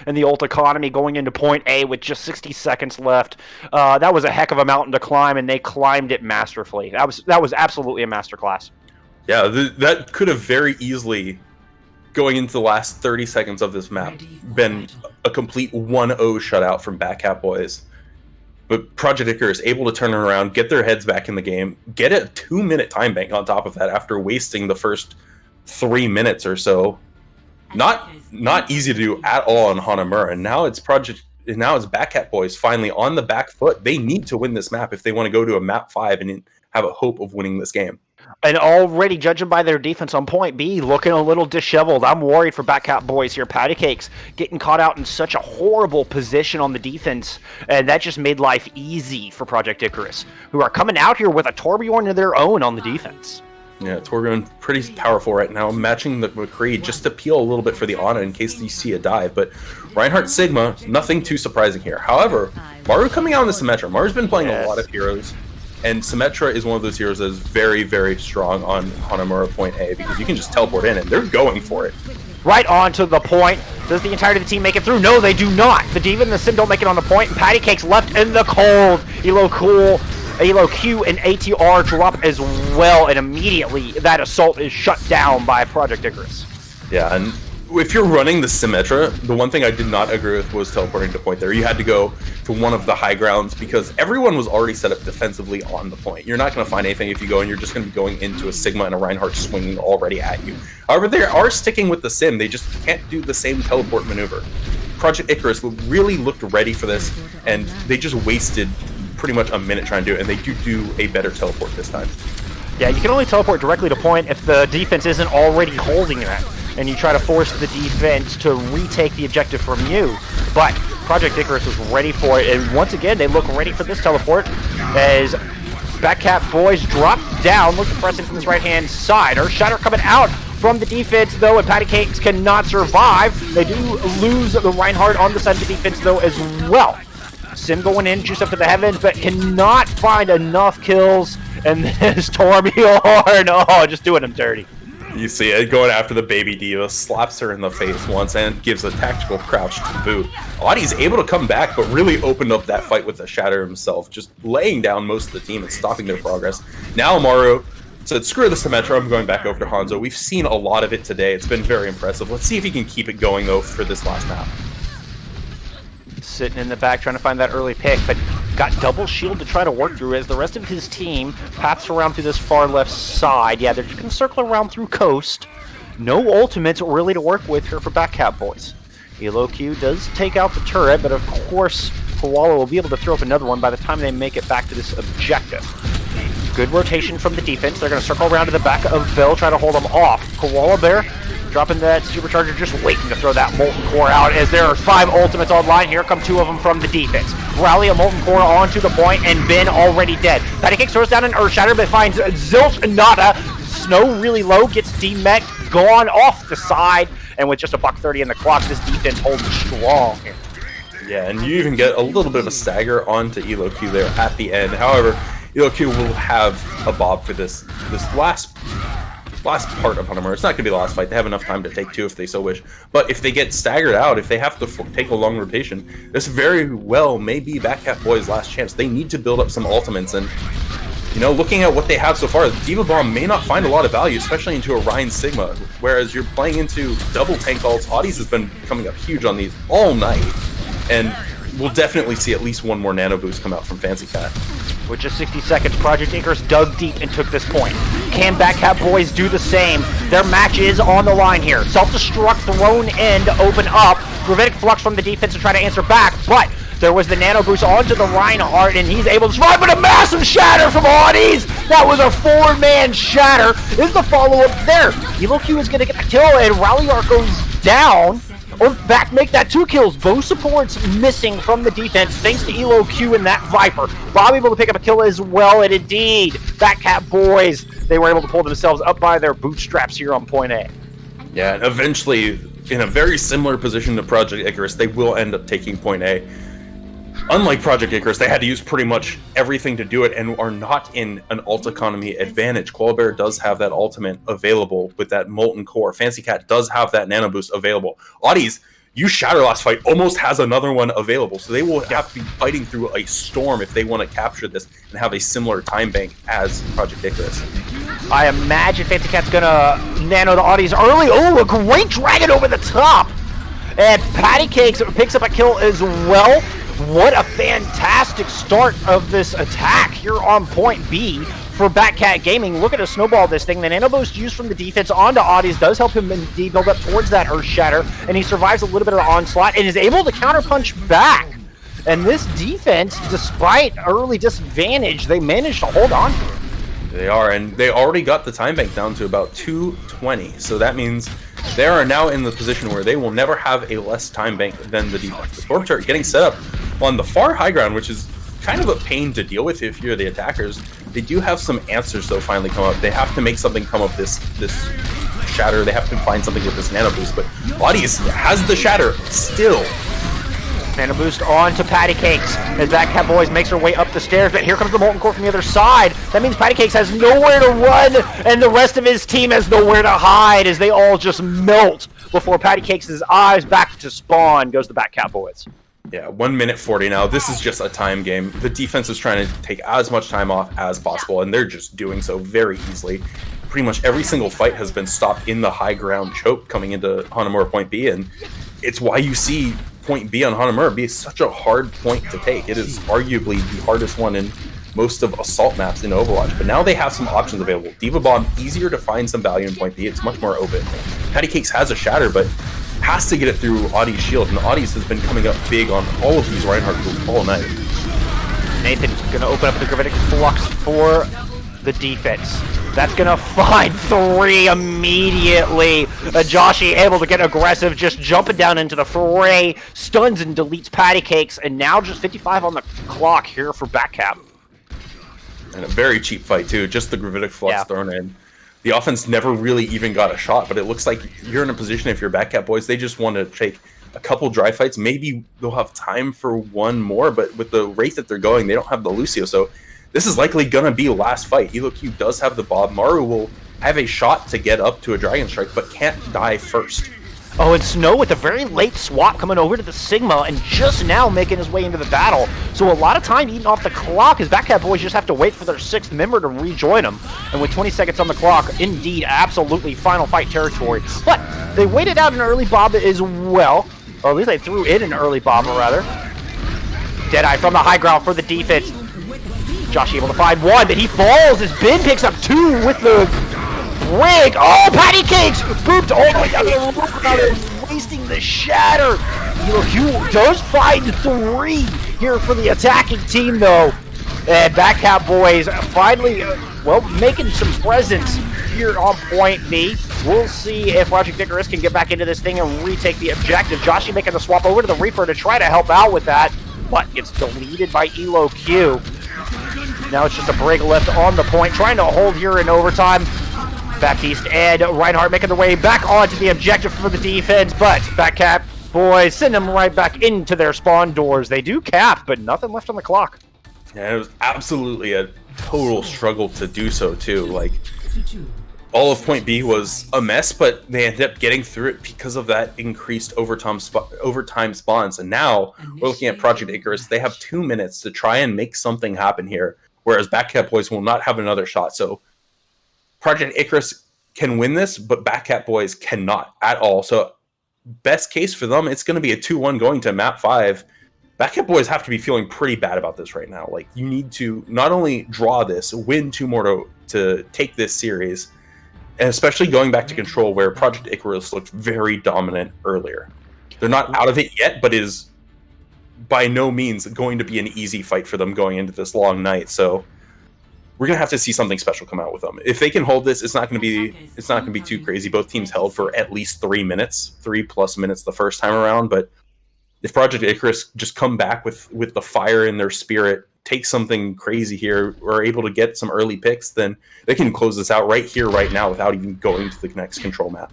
in the ult economy going into point A with just 60 seconds left. That was a heck of a mountain to climb, and they climbed it masterfully. That was absolutely a masterclass. Yeah, that could have very easily, going into the last 30 seconds of this map, been a complete 1-0 shutout from Backcap boys. But Project Icarus able to turn it around, get their heads back in the game, get a 2-minute time bank on top of that after wasting the first 3 minutes or so. Not easy to do at all on Hanamura. And now it's Backcap boys finally on the back foot. They need to win this map if they want to go to a map 5 and have a hope of winning this game. And already, judging by their defense on point B, looking a little disheveled. I'm worried for Backcap boys here. Patty Cakes getting caught out in such a horrible position on the defense, and that just made life easy for Project Icarus, who are coming out here with a Torbjorn of their own on the defense. Yeah, Torbjorn pretty powerful right now, matching the McCree just to peel a little bit for the Ana in case you see a dive. But Reinhardt Sigma, nothing too surprising here. However, Maru coming out in the Symmetra. Maru's been playing a lot of heroes. And Symmetra is one of those heroes that is very, very strong on Hanamura point A because you can just teleport in and they're going for it. Right on to the point. Does the entirety of the team make it through? No, they do not. The Diva and the Sim don't make it on the point, and Patty Cakes left in the cold. Elo Q and ATR drop as well, and immediately that assault is shut down by Project Icarus. Yeah, and if you're running the Symmetra, the one thing I did not agree with was teleporting to point there. You had to go to one of the high grounds because everyone was already set up defensively on the point. You're not going to find anything if you go, and you're just going to be going into a Sigma and a Reinhardt swinging already at you. However, they are sticking with the Sim. They just can't do the same teleport maneuver. Project Icarus really looked ready for this, and they just wasted pretty much a minute trying to do it, and they do a better teleport this time. Yeah, you can only teleport directly to point if the defense isn't already holding that, and you try to force the defense to retake the objective from you. But Project Icarus was ready for it, and once again, they look ready for this teleport as Backcap boys drop down, look pressing from this right-hand side. Earthshatter coming out from the defense, though, and Patty Cakes cannot survive. They do lose the Reinhardt on the side of the defense, though, as well. Sim going in, juice up to the heavens, but cannot find enough kills, and this Torbjorn, just doing him dirty. You see it going after the baby diva, slaps her in the face once, and gives a tactical crouch to boot. Audie's able to come back, but really opened up that fight with the Shatter himself, just laying down most of the team and stopping their progress. Now Maru said, screw the Symmetra, I'm going back over to Hanzo. We've seen a lot of it today. It's been very impressive. Let's see if he can keep it going, though, for this last map. Sitting in the back trying to find that early pick, but got double shield to try to work through as the rest of his team paths around through this far left side. Yeah, they're just going to circle around through coast. No ultimates really to work with here for Backcap boys. Elo Q does take out the turret, but of course Koala will be able to throw up another one by the time they make it back to this objective. Good rotation from the defense. They're going to circle around to the back of Bill, try to hold them off. Koala Bear dropping that supercharger, just waiting to throw that Molten Core out as there are 5 ultimates online. Here come 2 of them from the defense. Rally a Molten Core onto the point, and Ben already dead. Patty Cakes throws down an Earthshatter, but finds Zilch Nada. Snow really low, gets D-Mech, gone off the side, and with just a $1:30 in the clock, this defense holds strong here. Yeah, and you even get a little bit of a stagger onto Elo Q there at the end. However, Elo Q will have a bob for this last part of Hanamura. It's not going to be the last fight. They have enough time to take 2 if they so wish. But if they get staggered out, if they have to take a long rotation, this very well may be Backcap boys' last chance. They need to build up some ultimates, and looking at what they have so far, Diva Bomb may not find a lot of value, especially into Orion Sigma, whereas you're playing into double tank ults. Audis has been coming up huge on these all night, and we'll definitely see at least one more nano boost come out from Fancy Cat. With just 60 seconds, Project Icarus dug deep and took this point. Can Backcap boys do the same? Their match is on the line here. Self-destruct thrown in to open up. Gravitic Flux from the defense to try to answer back, but there was the nano boost onto the Reinhardt, and he's able to survive, but a massive shatter from Audis! That was a 4-man shatter. Is the follow-up there? Elo Q is going to get the kill, and Rallyark goes down. Or back make that 2 kills. Both supports missing from the defense thanks to Elo Q and that Viper. Bob able to pick up a kill as well, and indeed, Backcap boys, they were able to pull themselves up by their bootstraps here on point A. Yeah, and eventually, in a very similar position to Project Icarus, they will end up taking point A. Unlike Project Icarus, they had to use pretty much everything to do it and are not in an ult economy advantage. Koalabear does have that ultimate available with that Molten Core. Fancy Cat does have that nano boost available. Audis You Shatter last fight almost has another one available, so they will have to be fighting through a storm if they want to capture this and have a similar time bank as Project Icarus. I imagine Fancy Cat's gonna nano the audience early. Oh, a great dragon over the top! And Patty Cakes picks up a kill as well. What a fantastic start of this attack here on point B for Backcap Gaming. Look at a snowball this thing. The nano boost used from the defense onto Audis does help him indeed build up towards that Earth Shatter, and he survives a little bit of the onslaught and is able to counterpunch back. And this defense, despite early disadvantage, they managed to hold on to it. They are, and they already got the time bank down to about 220, so that means they are now in the position where they will never have a less time bank than the defense. The storm turret getting set up on the far high ground, which is kind of a pain to deal with if you're the attackers. They do have some answers though finally come up. They have to make something come up this shatter. They have to find something with this nano boost, but Audius has the shatter still. Nano boost on to Patty Cakes as Backcap Boys makes her way up the stairs, but here comes the Molten Core from the other side. That means Patty Cakes has nowhere to run, and the rest of his team has nowhere to hide as they all just melt before Patty Cakes' eyes back to spawn goes the Backcap Boys. Yeah, 1 minute 40 now. This is just a time game. The defense is trying to take as much time off as possible, and they're just doing so very easily. Pretty much every single fight has been stopped in the high ground choke coming into Hanamura Point B, and it's why you see Point B on Hanamura be such a hard point to take. It is arguably the hardest one in most of assault maps in Overwatch, but now they have some options available. Diva Bomb, easier to find some value in Point B. It's much more open. Patty Cakes has a shatter, but has to get it through Audie's shield, and Audie's has been coming up big on all of these Reinhardt tools all night. Nathan's going to open up the Gravitic Flux for the defense. That's going to find 3 immediately. Joshi able to get aggressive, just jumping down into the fray, stuns and deletes Patty Cakes, and now just 55 on the clock here for Backcap. And a very cheap fight, too. Just the Gravitic Flux thrown in. The offense never really even got a shot, but it looks like you're in a position, if you're Backcap Boys, they just want to take a couple dry fights. Maybe they'll have time for one more, but with the rate that they're going, they don't have the Lucio, so this is likely going to be last fight. Elo Q does have the Bob. Maru will have a shot to get up to a Dragon Strike, but can't die first. Oh, and Snow with a very late swap coming over to the Sigma and just now making his way into the battle. So a lot of time eating off the clock as Backcap Boys just have to wait for their 6th member to rejoin them. And with 20 seconds on the clock, indeed, absolutely final fight territory. But they waited out an early Bob as well. Or at least they threw in an early Bob, rather. Deadeye from the high ground for the defense. Josh able to find 1, but he falls as Ben picks up 2 with the break. Oh, Patty Cakes booped all the way down the road, wasting the shatter. Elo Q does find 3 here for the attacking team, though. And Backcap Boys finally, well, making some presence here on Point B. We'll see if Project Icarus can get back into this thing and retake the objective. Joshi making the swap over to the Reaper to try to help out with that, but gets deleted by Elo Q. Now it's just a break left on the point, trying to hold here in overtime. Baptiste and Reinhardt making their way back onto the objective for the defense, but Backcap Boys send them right back into their spawn doors. They do cap, but nothing left on the clock. Yeah, it was absolutely a total struggle to do so, too. Like, all of Point B was a mess, but they ended up getting through it because of that increased overtime spawns. And now we're looking at Project Icarus. They have 2 minutes to try and make something happen here, whereas Backcap Boys will not have another shot. So Project Icarus can win this, but Backcap Boys cannot at all. So best case for them, it's going to be a 2-1 going to map 5. Backcap Boys have to be feeling pretty bad about this right now. Like, you need to not only draw this, win 2 more to take this series, and especially going back to Control, where Project Icarus looked very dominant earlier. They're not out of it yet, but is by no means going to be an easy fight for them going into this long night. So we're gonna have to see something special come out with them. If they can hold this, it's not gonna be too crazy. Both teams held for at least 3 minutes, 3+ minutes the first time around. But if Project Icarus just come back with the fire in their spirit, take something crazy here, or are able to get some early picks, then they can close this out right here, right now, without even going to the next Control map.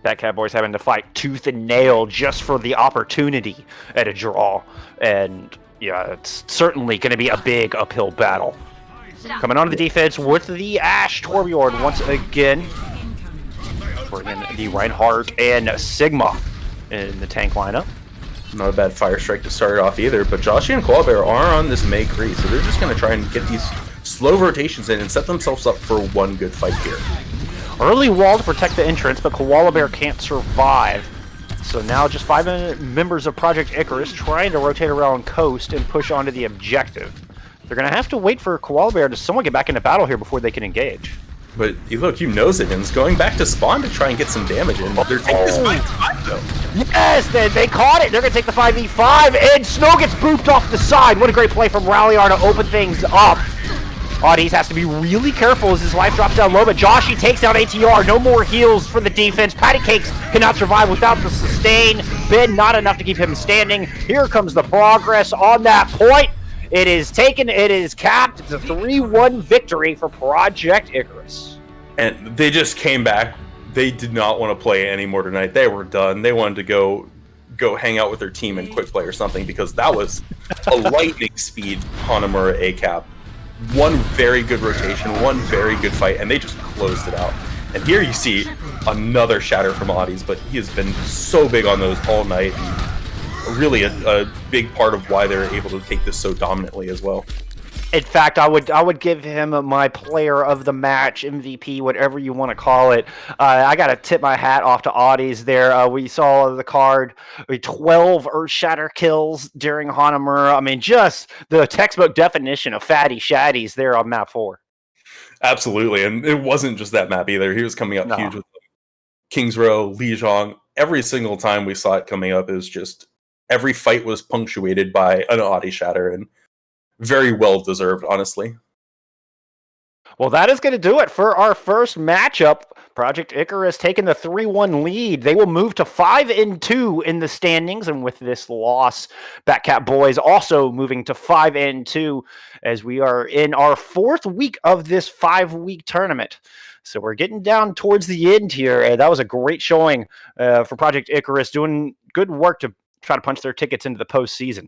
Backcap Boys having to fight tooth and nail just for the opportunity at a draw. And yeah, it's certainly going to be a big uphill battle. Coming onto the defense with the Ashe Torbjorn once again. Bringing the Reinhardt and Sigma. in the tank lineup. Not a bad fire strike to start it off either, but Joshy and Koala are on this May Cree, so they're just going to try and get these slow rotations in and set themselves up for one good fight here. Early wall to protect the entrance, but Koala Bear can't survive. So now just 5 members of Project Icarus trying to rotate around coast and push onto the objective. They're going to have to wait for Koala Bear to somewhat get back into battle here before they can engage. But look, you knows it, and is going back to spawn to try and get some damage in. They're taking this 5v5 though. Yes, they caught it. They're going to take the 5v5, and Snow gets booped off the side. What a great play from Rallyar to open things up. Audis has to be really careful as his life drops down low, but Joshy takes down ATR. No more heals for the defense. Patty Cakes cannot survive without the sustain. Ben, not enough to keep him standing. Here comes the progress on that point. It is taken, it is capped. It's a 3-1 victory for Project Icarus. And they just came back. They did not want to play anymore tonight. They were done. They wanted to go hang out with their team and quick play or something, because that was a lightning speed Hanamura A-cap. One very good rotation, one very good fight, and they just closed it out. And here you see another shatter from Audis, but he has been so big on those all night. Really a big part of why they're able to take this so dominantly as well. In fact, I would give him my player of the match, MVP, whatever you want to call it. I got to tip my hat off to Audis there. We saw the card, 12 Earthshatter kills during Hanamura. I mean, just the textbook definition of fatty shaddies there on map 4. Absolutely, and it wasn't just that map either. He was coming up huge with King's Row, Lijiang. Every single time we saw it coming up, it was just every fight was punctuated by an Audi shatter, and very well deserved, honestly. Well, that is going to do it for our first matchup. Project Icarus taking the 3-1 lead. They will move to 5-2 in the standings, and with this loss, Backcap boys also moving to 5-2 as we are in our 4th week of this 5-week tournament. So we're getting down towards the end here. That was a great showing for Project Icarus, doing good work to try to punch their tickets into the postseason.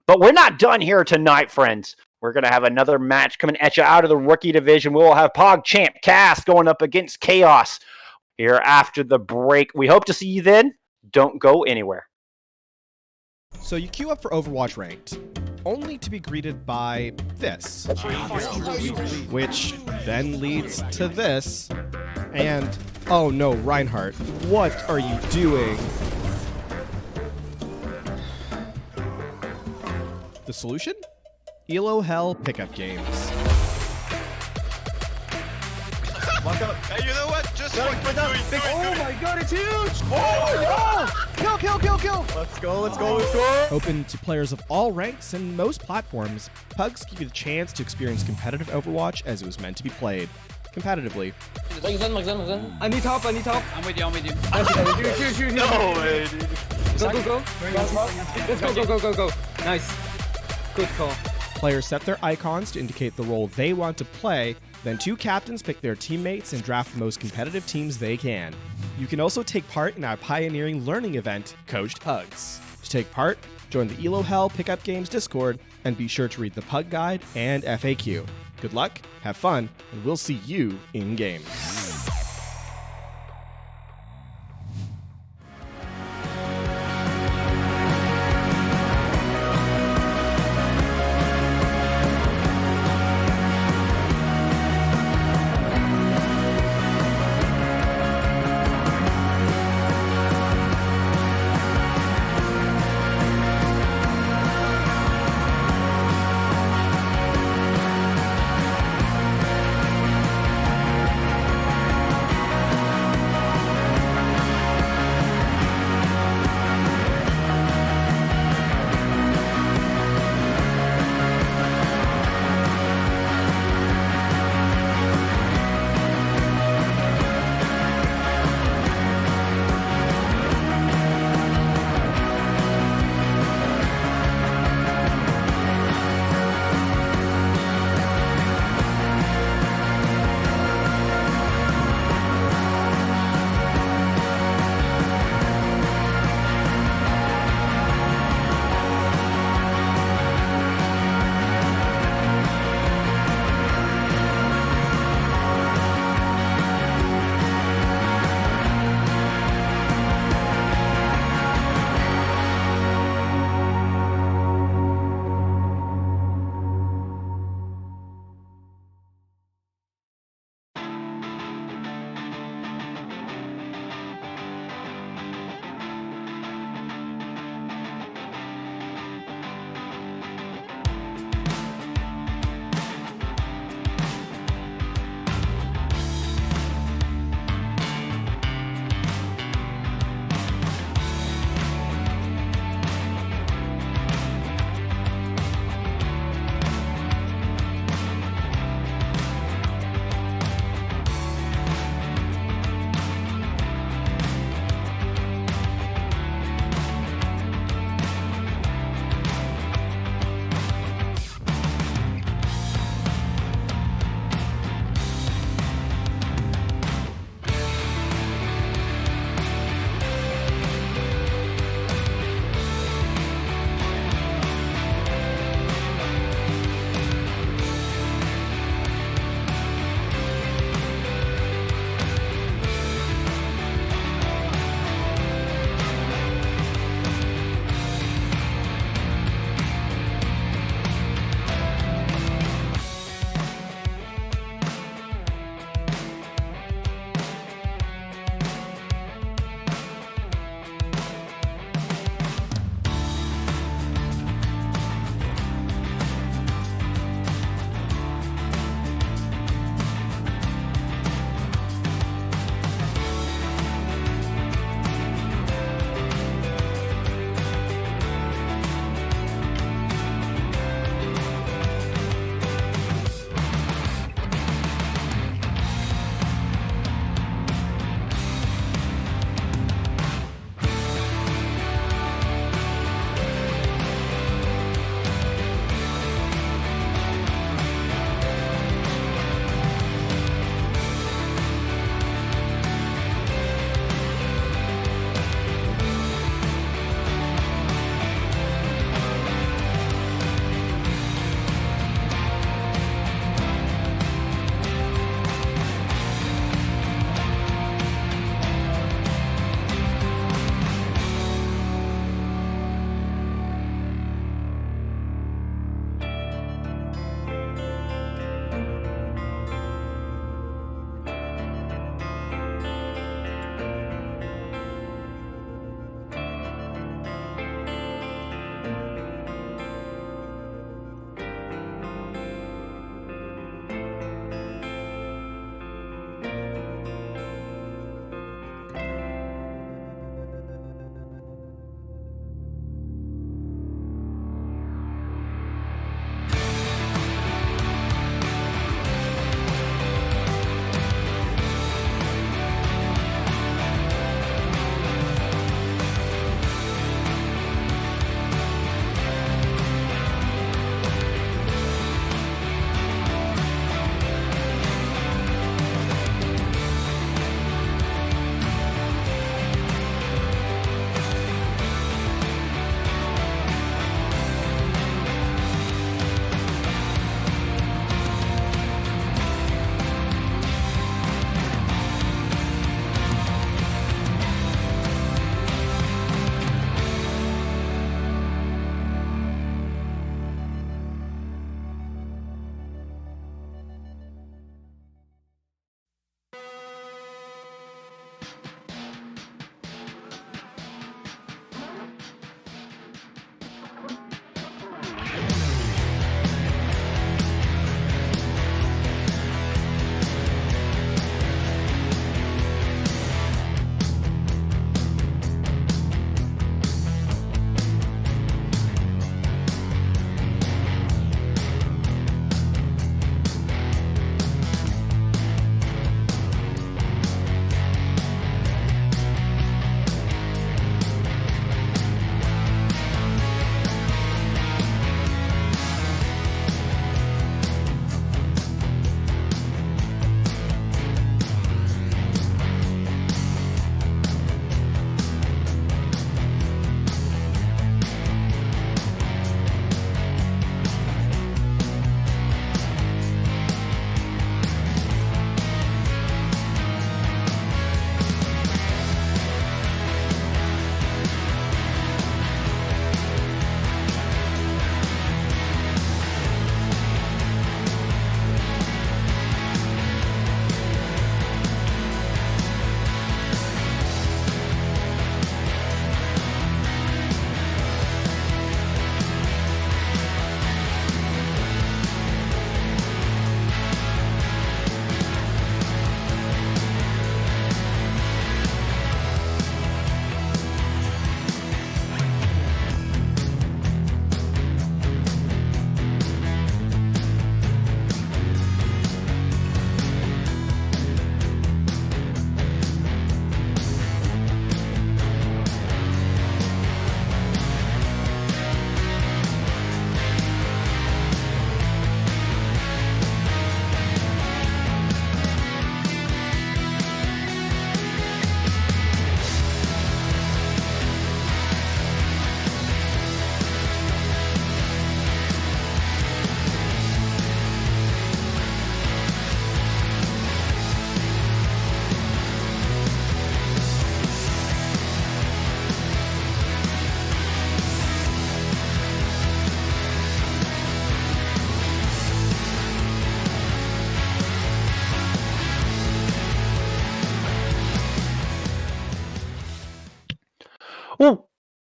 But we're not done here tonight, friends. We're going to have another match coming at you out of the rookie division. We'll have PogChamp Cast going up against Chaos here after the break. We hope to see you then. Don't go anywhere. So you queue up for Overwatch Ranked, only to be greeted by this, which then leads to this, and oh no, Reinhardt, what are you doing? The solution? Elo Hell pickup games. Hey, you know what? Just do it. Oh my god, it's huge! Oh no! Kill! Let's go! Open to players of all ranks and most platforms, Pugs give you the chance to experience competitive Overwatch as it was meant to be played. Competitively. I need help. I'm with you. Shoot. No way, dude. Go. Nice. Good call. Players set their icons to indicate the role they want to play, then 2 captains pick their teammates and draft the most competitive teams they can. You can also take part in our pioneering learning event, Coached Pugs. To take part, join the Elo Hell Pickup Games Discord, and be sure to read the Pug Guide and FAQ. Good luck, have fun, and we'll see you in-game.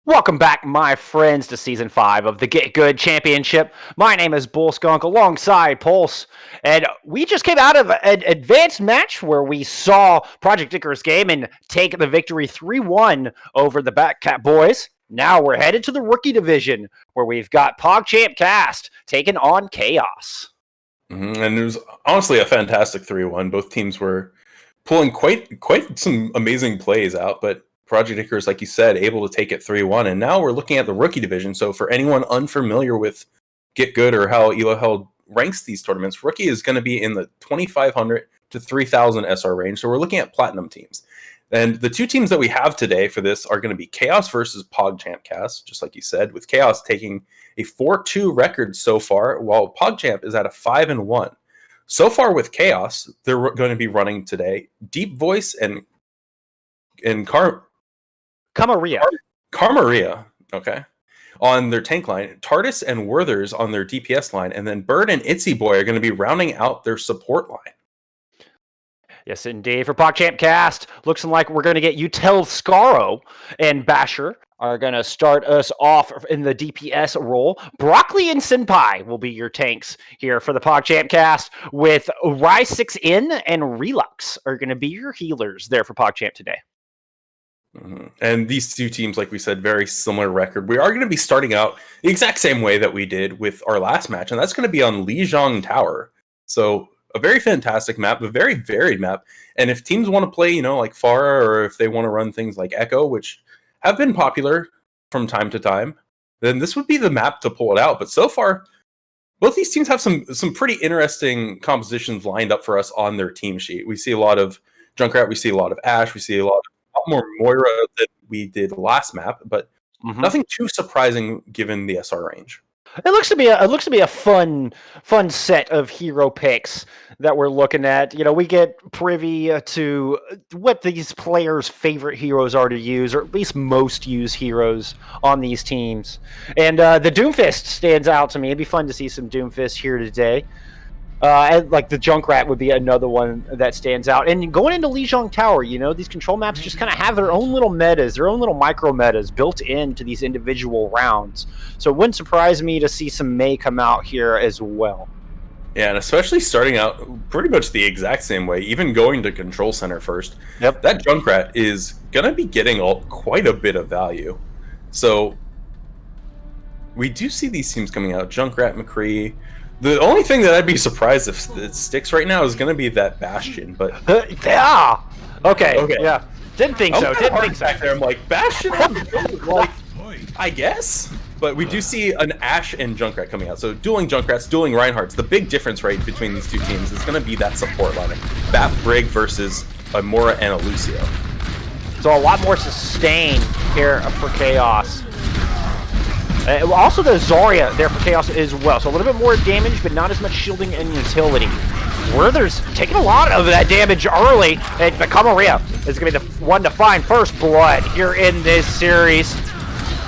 Welcome back, my friends, to Season 5 of the Get Good Championship. My name is Bull Skunk alongside Pulse, and we just came out of an advanced match where we saw Project Icarus game and take the victory 3-1 over the Backcap boys. Now we're headed to the Rookie Division, where we've got PogChamp Cast taking on Chaos. And it was honestly a fantastic 3-1. Both teams were pulling quite some amazing plays out, but Project Icarus, like you said, able to take it 3-1. And now we're looking at the Rookie Division. So for anyone unfamiliar with Get Good or how Elo Held ranks these tournaments, Rookie is going to be in the 2,500 to 3,000 SR range. So we're looking at Platinum teams. And the two teams that we have today for this are going to be Chaos versus PogChamp Cast, just like you said, with Chaos taking a 4-2 record so far, while PogChamp is at a 5-1. So far with Chaos, they're going to be running today Deep Voice and Karmaria, okay, on their tank line. Tardis and Werthers on their DPS line, and then Bird and Itsy Boy are going to be rounding out their support line. Yes, indeed. For PogChamp Cast, looks like we're going to get Utel Scaro and Basher are going to start us off in the DPS role. Broccoli and Senpai will be your tanks here for the PogChamp Cast, with Rai6N and Relux are going to be your healers there for PogChamp today. And these two teams, like we said, very similar record. We are going to be starting out the exact same way that we did with our last match, and that's going to be on Lijiang Tower. So a very fantastic map, a very varied map. And if teams want to play, like Pharah, or if they want to run things like Echo, which have been popular from time to time, then this would be the map to pull it out. But so far, both these teams have some pretty interesting compositions lined up for us on their team sheet. We see a lot of Junkrat, we see a lot of Ashe, we see a lot more Moira than we did last map, but nothing too surprising given the SR range. It looks to be a fun set of hero picks that we're looking at. We get privy to what these players' favorite heroes are to use, or at least most use heroes on these teams. And the Doomfist stands out to me. It'd be fun to see some Doomfist here today. And like the Junkrat would be another one that stands out. And going into Lijiang Tower, these control maps just kind of have their own little metas, their own little micro metas built into these individual rounds. So it wouldn't surprise me to see some Mei come out here as well. Yeah, and especially starting out pretty much the exact same way, even going to Control Center first. Yep. That Junkrat is going to be getting quite a bit of value. So we do see these teams coming out. Junkrat, McCree. The only thing that I'd be surprised if it sticks right now is going to be that Bastion, but... Yeah! Okay, yeah. Didn't think so. Back there, I'm like, Bastion? Like, I guess? But we do see an Ashe and Junkrat coming out. So dueling Junkrats, dueling Reinhardts. The big difference, right, between these two teams is going to be that support line. Bat Brig versus a Mora and a Lucio. So a lot more sustain here for Chaos. Also the Zarya there for Chaos as well. So a little bit more damage, but not as much shielding and utility. Werther's taking a lot of that damage early, and Karmaria is going to be the one to find first blood here in this series.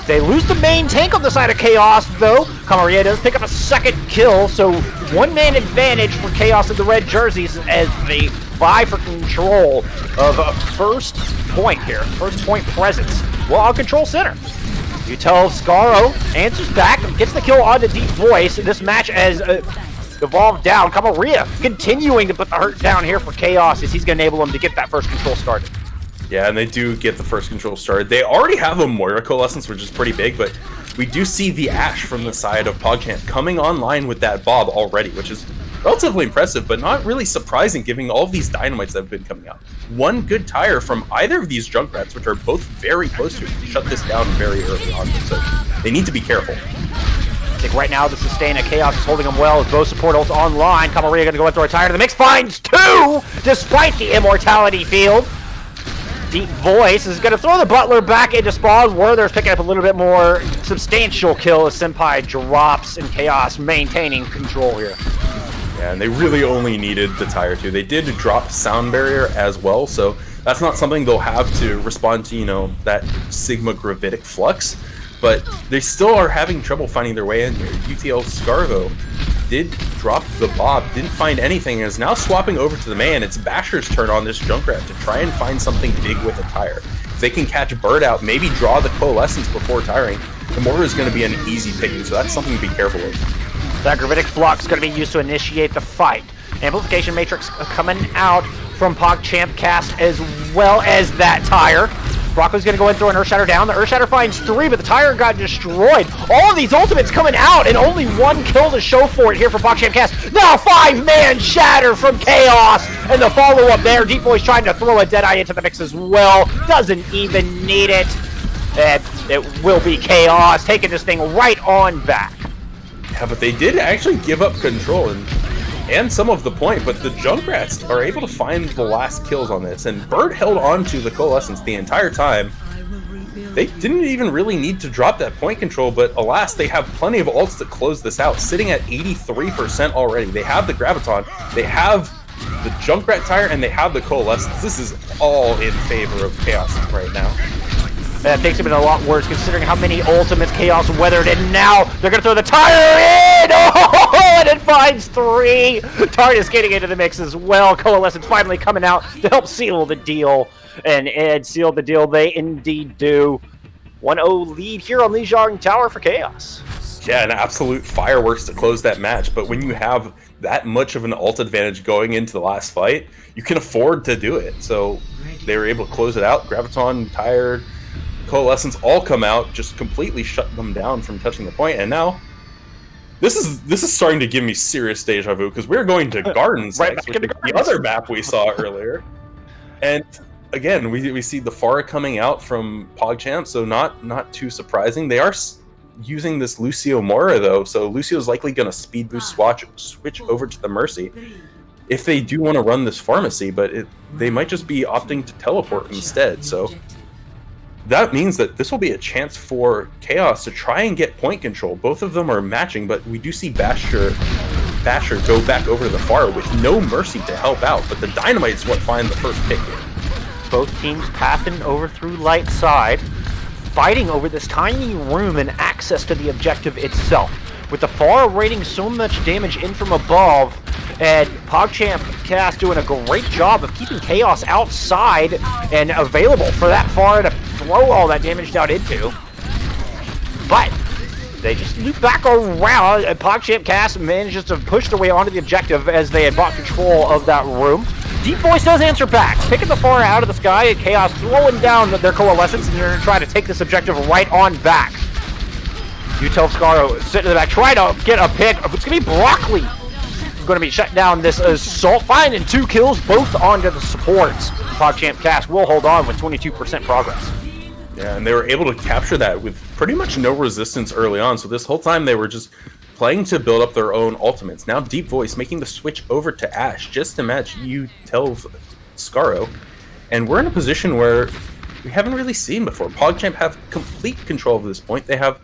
They lose the main tank on the side of Chaos, though. Karmaria does pick up a second kill, so one-man advantage for Chaos in the red jerseys as they vie for control of a first point here. First point presence. Well, on Control Center. Utel Scaro answers back and gets the kill on the Deep Voice. This match has evolved down. Karmaria continuing to put the hurt down here for Chaos as he's going to enable him to get that first control started. Yeah, and they do get the first control started. They already have a Moira coalescence, which is pretty big, but we do see the Ashe from the side of PogChamp coming online with that Bob already, which is relatively impressive, but not really surprising given all of these dynamites that have been coming out. One good tire from either of these Junkrats, which are both very close to it, to shut this down very early on, so they need to be careful. I think right now the sustain of Chaos is holding him well as both support ults online. Karmaria going to go into a tire to the mix, finds two despite the immortality field. Deep Voice is going to throw the Butler back into spawn. Werther's picking up a little bit more substantial kill as Senpai drops and Chaos maintaining control here. Yeah, and they really only needed the tire too. They did drop sound barrier as well, so that's not something they'll have to respond to, that Sigma gravitic flux. But they still are having trouble finding their way in here. UTL Scarvo did drop the Bob, didn't find anything, and is now swapping over to the man. It's Basher's turn on this Junkrat to try and find something big with a tire. they can catch Bird out, maybe draw the Coalescence before tiring, Immorta is going to be an easy picking, so that's something to be careful of. That Gravitic Flux is going to be used to initiate the fight. Amplification Matrix coming out from PogChamp Cast as well as that tire. Broccoli's going to go in and throw an Earth Shatter down. The Earth Shatter finds 3, but the tire got destroyed. All of these ultimates coming out, and only 1 kill to show for it here for PogChamp Cast. Now 5-man Shatter from Chaos, and the follow-up there. Deep Boy's trying to throw a Deadeye into the mix as well. Doesn't even need it. And it will be Chaos taking this thing right on back. Yeah, but they did actually give up control and some of the point, but the Junkrats are able to find the last kills on this, and Bird held on to the Coalescence the entire time. They didn't even really need to drop that point control, but alas, they have plenty of ults to close this out, sitting at 83% already. They have the Graviton, they have the Junkrat tire, and they have the Coalescence. This is all in favor of Chaos right now. That makes it a lot worse considering how many ultimates Chaos weathered, and now they're going to throw the tire in! Oh, and it finds 3! TARDIS getting into the mix as well. Coalescence finally coming out to help seal the deal. And seal the deal they indeed do. 1-0 lead here on Lijiang Tower for Chaos. Yeah, an absolute fireworks to close that match, but when you have that much of an ult advantage going into the last fight, you can afford to do it. So they were able to close it out. Graviton, Tire, Coalescence all come out, just completely shut them down from touching the point, and now this is starting to give me serious deja vu because we're going to Gardens Right next, back which into is the Gardens. other map we saw earlier. And again, we see the Pharah coming out from PogChamp, so not too surprising. They are using this Lucio Mora though, so Lucio's likely going to speed boost switch over to the Mercy if they do want to run this Pharmacy, but they might just be opting to teleport instead. So that means that this will be a chance for Chaos to try and get point control. Both of them are matching, but we do see Basher go back over to the Pharah with no Mercy to help out, but the Dynamite's what find the first pick here. Both teams pathing over through light side, fighting over this tiny room and access to the objective itself. With the Pharah raining so much damage in from above, and PogChamp Cast doing a great job of keeping Chaos outside and available for that Pharah to throw all that damage down into. But they just loop back around, and PogChamp Cast manages to push their way onto the objective as they had bought control of that room. Deep Voice does answer back, picking the Pharah out of the sky, and Chaos throwing down their Coalescence, and they're going to try to take this objective right on back. You tell Scaro, sit in the back, try to get a pick. It's going to be Broccoli. Going to be shut down this assault, finding 2 kills, both onto the supports. PogChamp Cast will hold on with 22% progress. Yeah, and they were able to capture that with pretty much no resistance early on, so this whole time they were just playing to build up their own ultimates. Now Deep Voice making the switch over to Ashe just to match You tell Scaro, and we're in a position where we haven't really seen before. PogChamp have complete control of this point. They have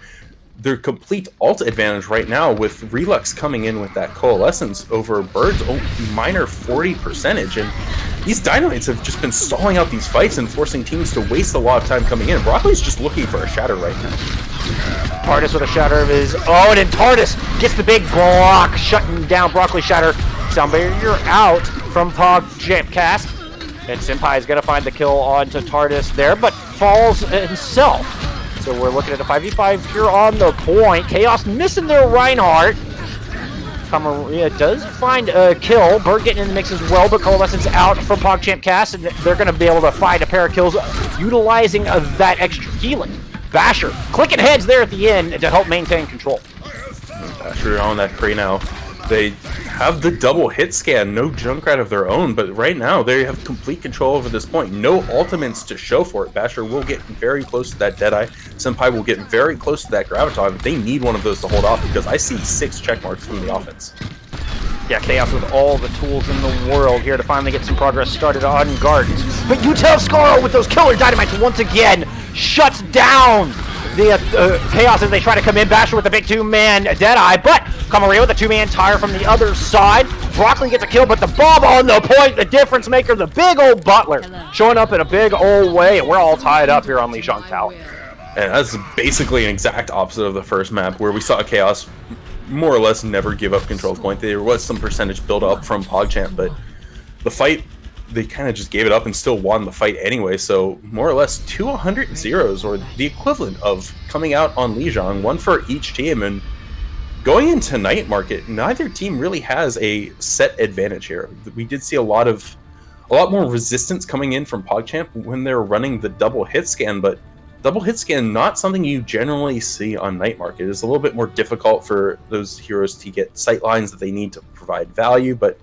their complete ult advantage right now with Relux coming in with that Coalescence over Bird's minor 40 percentage, and these Dynamites have just been stalling out these fights and forcing teams to waste a lot of time coming in. Broccoli's just looking for a Shatter right now. TARDIS with a Shatter of his own, and TARDIS gets the big block, shutting down Broccoli Shatter. Sound barrier out from PogChamp Cast, and Senpai is going to find the kill onto TARDIS there, but falls himself. So we're looking at a 5v5 here on the point. Chaos missing their Reinhardt. Camarilla does find a kill. Bird getting in the mix as well, but Coalescence out from PogChamp Cast, and they're going to be able to find a pair of kills utilizing that extra healing. Basher clicking heads there at the end to help maintain control. Basher on that prey now. They have the double hit scan, no Junkrat of their own, but right now they have complete control over this point. No ultimates to show for it. Basher will get very close to that Deadeye. Senpai will get very close to that Graviton. They need one of those to hold off because I see 6 check marks from the offense. Yeah, Chaos with all the tools in the world here to finally get some progress started on Gardens. But you tell Scaro with those killer Dynamites once again shuts down the Chaos as they try to come in. Basher with the big 2-man Deadeye, but Camarilla with the 2-man tire from the other side. Broccoli gets a kill, but the bomb on the point, the difference maker, the big old Butler, showing up in a big old way, and we're all tied up here on Lijiang Tower. And that's basically an exact opposite of the first map, where we saw Chaos more or less never give up control point. There was some percentage build up from PogChamp, but the fight they kind of just gave it up and still won the fight anyway. So more or less 200 zeros, or the equivalent of coming out on Lijiang, one for each team. And going into Night Market, neither team really has a set advantage here. We did see a lot more resistance coming in from PogChamp when they're running the double hit scan, but double hit scan, not something you generally see on Night Market. It's a little bit more difficult for those heroes to get sight lines that they need to provide value, but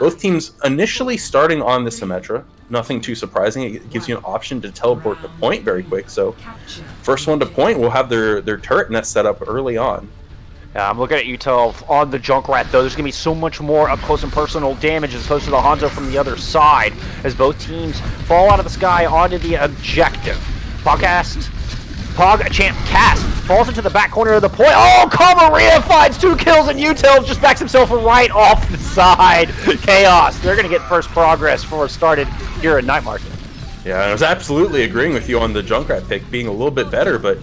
both teams initially starting on the Symmetra, nothing too surprising. It gives you an option to teleport to point very quick, so first one to point will have their turret nest set up early on. I'm looking at U12 on the Junkrat, though. There's going to be so much more up close and personal damage as opposed to the Hanzo from the other side, as both teams fall out of the sky onto the objective. PogChamp cast falls into the back corner of the point. Oh, Camarilla finds 2 kills, and U12 just backs himself right off the side. Chaos. They're going to get first progress before it started here at Night Market. Yeah, I was absolutely agreeing with you on the Junkrat pick being a little bit better, but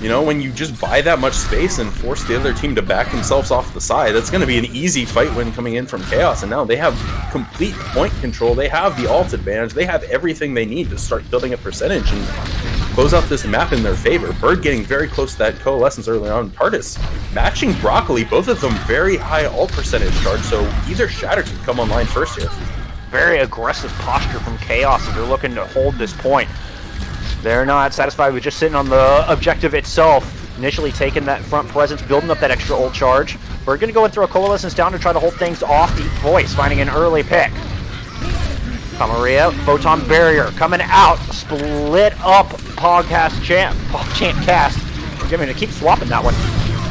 you know, when you just buy that much space and force the other team to back themselves off the side, that's going to be an easy fight when coming in from Chaos. And now they have complete point control. They have the ult advantage. They have everything they need to start building a percentage and close out this map in their favor. Bird getting very close to that coalescence early on. Tardis matching Broccoli, both of them very high ult percentage charge, so either Shatter can come online first here. Very aggressive posture from Chaos if they're looking to hold this point. They're not satisfied with just sitting on the objective itself. Initially taking that front presence, building up that extra ult charge. We're going to go and throw a Coalescence down to try to hold things off. Deep Voice finding an early pick. Camarilla, Photon Barrier coming out. Split up PogChamp cast. We're going to keep swapping that one.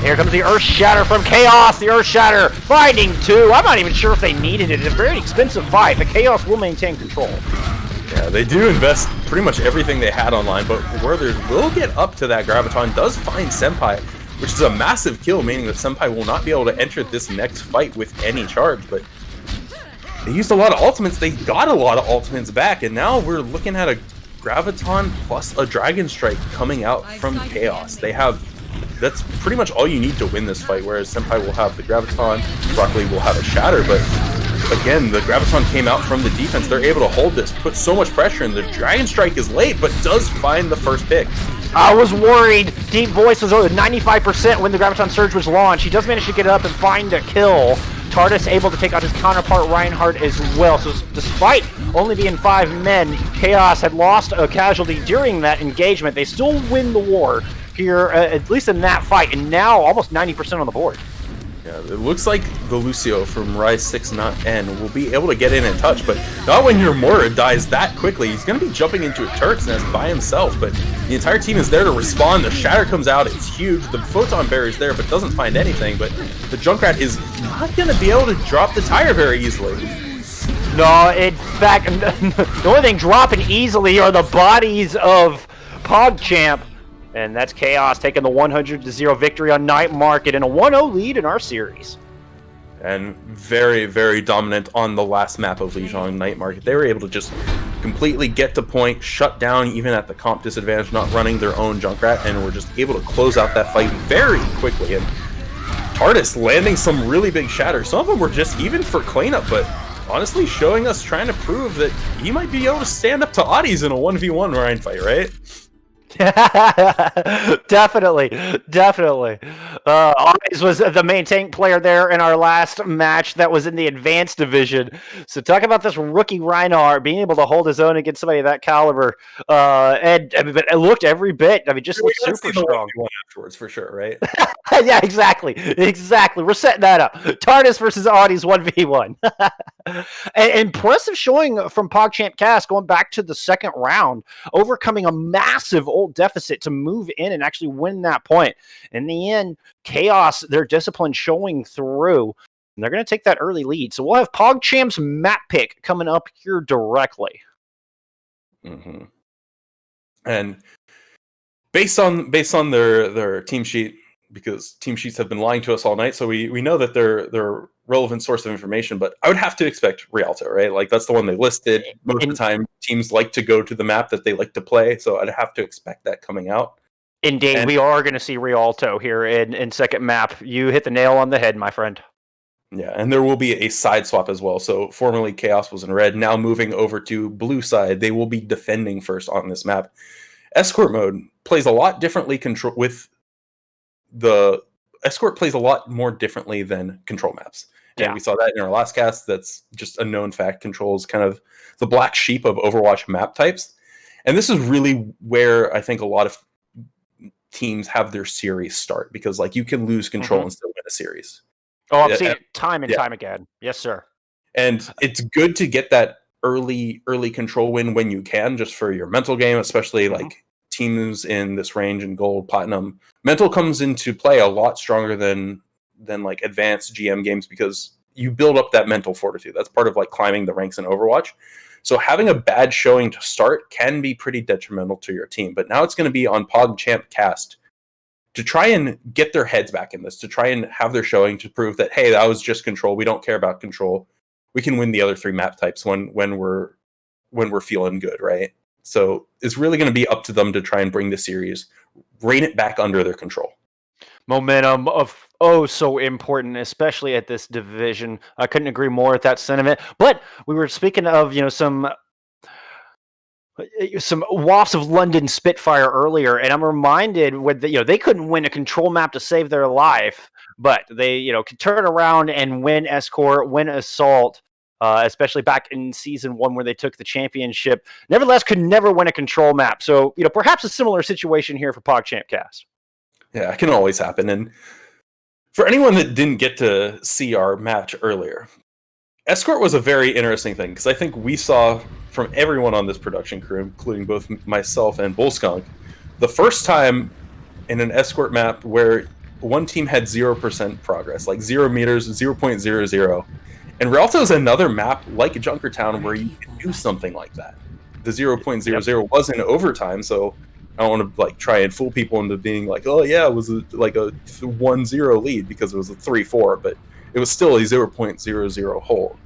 Here comes the Earth Shatter from Chaos. The Earth Shatter finding 2. I'm not even sure if they needed it. It's a very expensive fight, but Chaos will maintain control. Yeah, they do invest pretty much everything they had online, but Werther will get up to that Graviton, does find Senpai, which is a massive kill, meaning that Senpai will not be able to enter this next fight with any charge, but they used a lot of ultimates, they got a lot of ultimates back, and now we're looking at a Graviton plus a Dragon Strike coming out from Chaos. That's pretty much all you need to win this fight, whereas Senpai will have the Graviton, Broccoli will have a Shatter, but again, the Graviton came out from the defense. They're able to hold this, put so much pressure, and the Dragon Strike is late, but does find the first pick. I was worried. Deep Voice was over 95% when the Graviton Surge was launched. He does manage to get up and find a kill. Tardis able to take out his counterpart Reinhardt as well. So despite only being 5 men, Chaos had lost a casualty during that engagement. They still win the war here, at least in that fight, and now almost 90% on the board. Yeah, it looks like the Lucio from Rise 6 not N will be able to get in and touch, but not when your Mora dies that quickly. He's going to be jumping into a turret's nest by himself, but the entire team is there to respond. The Shatter comes out, it's huge. The Photon Barrier's there, but doesn't find anything, but the Junkrat is not going to be able to drop the tire very easily. No, in fact, the only thing dropping easily are the bodies of PogChamp. And that's Chaos taking the 100-0 victory on Night Market and a 1-0 lead in our series. And very, very dominant on the last map of Lijiang Night Market. They were able to just completely get to point, shut down even at the comp disadvantage, not running their own Junkrat, and were just able to close out that fight very quickly. And Tardis landing some really big shatters. Some of them were just even for cleanup, but honestly showing us, trying to prove that he might be able to stand up to Audis in a 1v1 Rhine fight, right? Definitely. Audis was the main tank player there in our last match that was in the advanced division. So talk about this rookie Reinhardt being able to hold his own against somebody of that caliber. And I mean, but it looked every bit. I mean, just looked super strong. Afterwards, for sure, right? Yeah, exactly. We're setting that up. Tardis versus Audis 1v1. An impressive showing from PogChamp Cast going back to the second round, overcoming a massive ult deficit to move in and actually win that point. In the end, Chaos, their discipline showing through, and they're going to take that early lead. So we'll have PogChamp's map pick coming up here directly. Mm-hmm. And based on their team sheet, because team sheets have been lying to us all night, so we know that they're a relevant source of information, but I would have to expect Rialto, right? Like, that's the one they listed. Most of the time, teams like to go to the map that they like to play, so I'd have to expect that coming out. Indeed, we are going to see Rialto here in second map. You hit the nail on the head, my friend. Yeah, and there will be a side swap as well. So formerly Chaos was in red, now moving over to blue side. They will be defending first on this map. Escort mode plays a lot differently Escort plays a lot more differently than control maps. And we saw that in our last cast. That's just a known fact. Control is kind of the black sheep of Overwatch map types. And this is really where I think a lot of teams have their series start, because like you can lose control and still win a series. Oh, I've seen it time and time again. Yes, sir. And it's good to get that early control win when you can, just for your mental game, especially like teams in this range in gold, platinum. Mental comes into play a lot stronger than like advanced GM games, because you build up that mental fortitude. That's part of like climbing the ranks in Overwatch. So having a bad showing to start can be pretty detrimental to your team. But now it's going to be on PogChamp Cast to try and get their heads back in this, to try and have their showing to prove that, hey, that was just control. We don't care about control. We can win the other 3 map types when we're feeling good, right? So it's really going to be up to them to try and bring the series, rein it back under their control. Momentum of so important, especially at this division. I couldn't agree more with that sentiment. But we were speaking of, some wafts of London Spitfire earlier, and I'm reminded with they couldn't win a control map to save their life, but they could turn around and win Escort, win Assault, especially back in season 1 where they took the championship. Nevertheless, could never win a control map. So perhaps a similar situation here for PogChamp Cast. Yeah, it can always happen. And for anyone that didn't get to see our match earlier, Escort was a very interesting thing, because I think we saw from everyone on this production crew, including both myself and Bullskunk, the first time in an Escort map where one team had 0% progress, like 0 meters, 0.00. And Rialto is another map like Junkertown where you can do something like that. The 0.00 was in overtime, so I don't want to like try and fool people into being like, oh yeah, it was like a 1-0 lead because it was a 3-4, but it was still a 0.00 hold.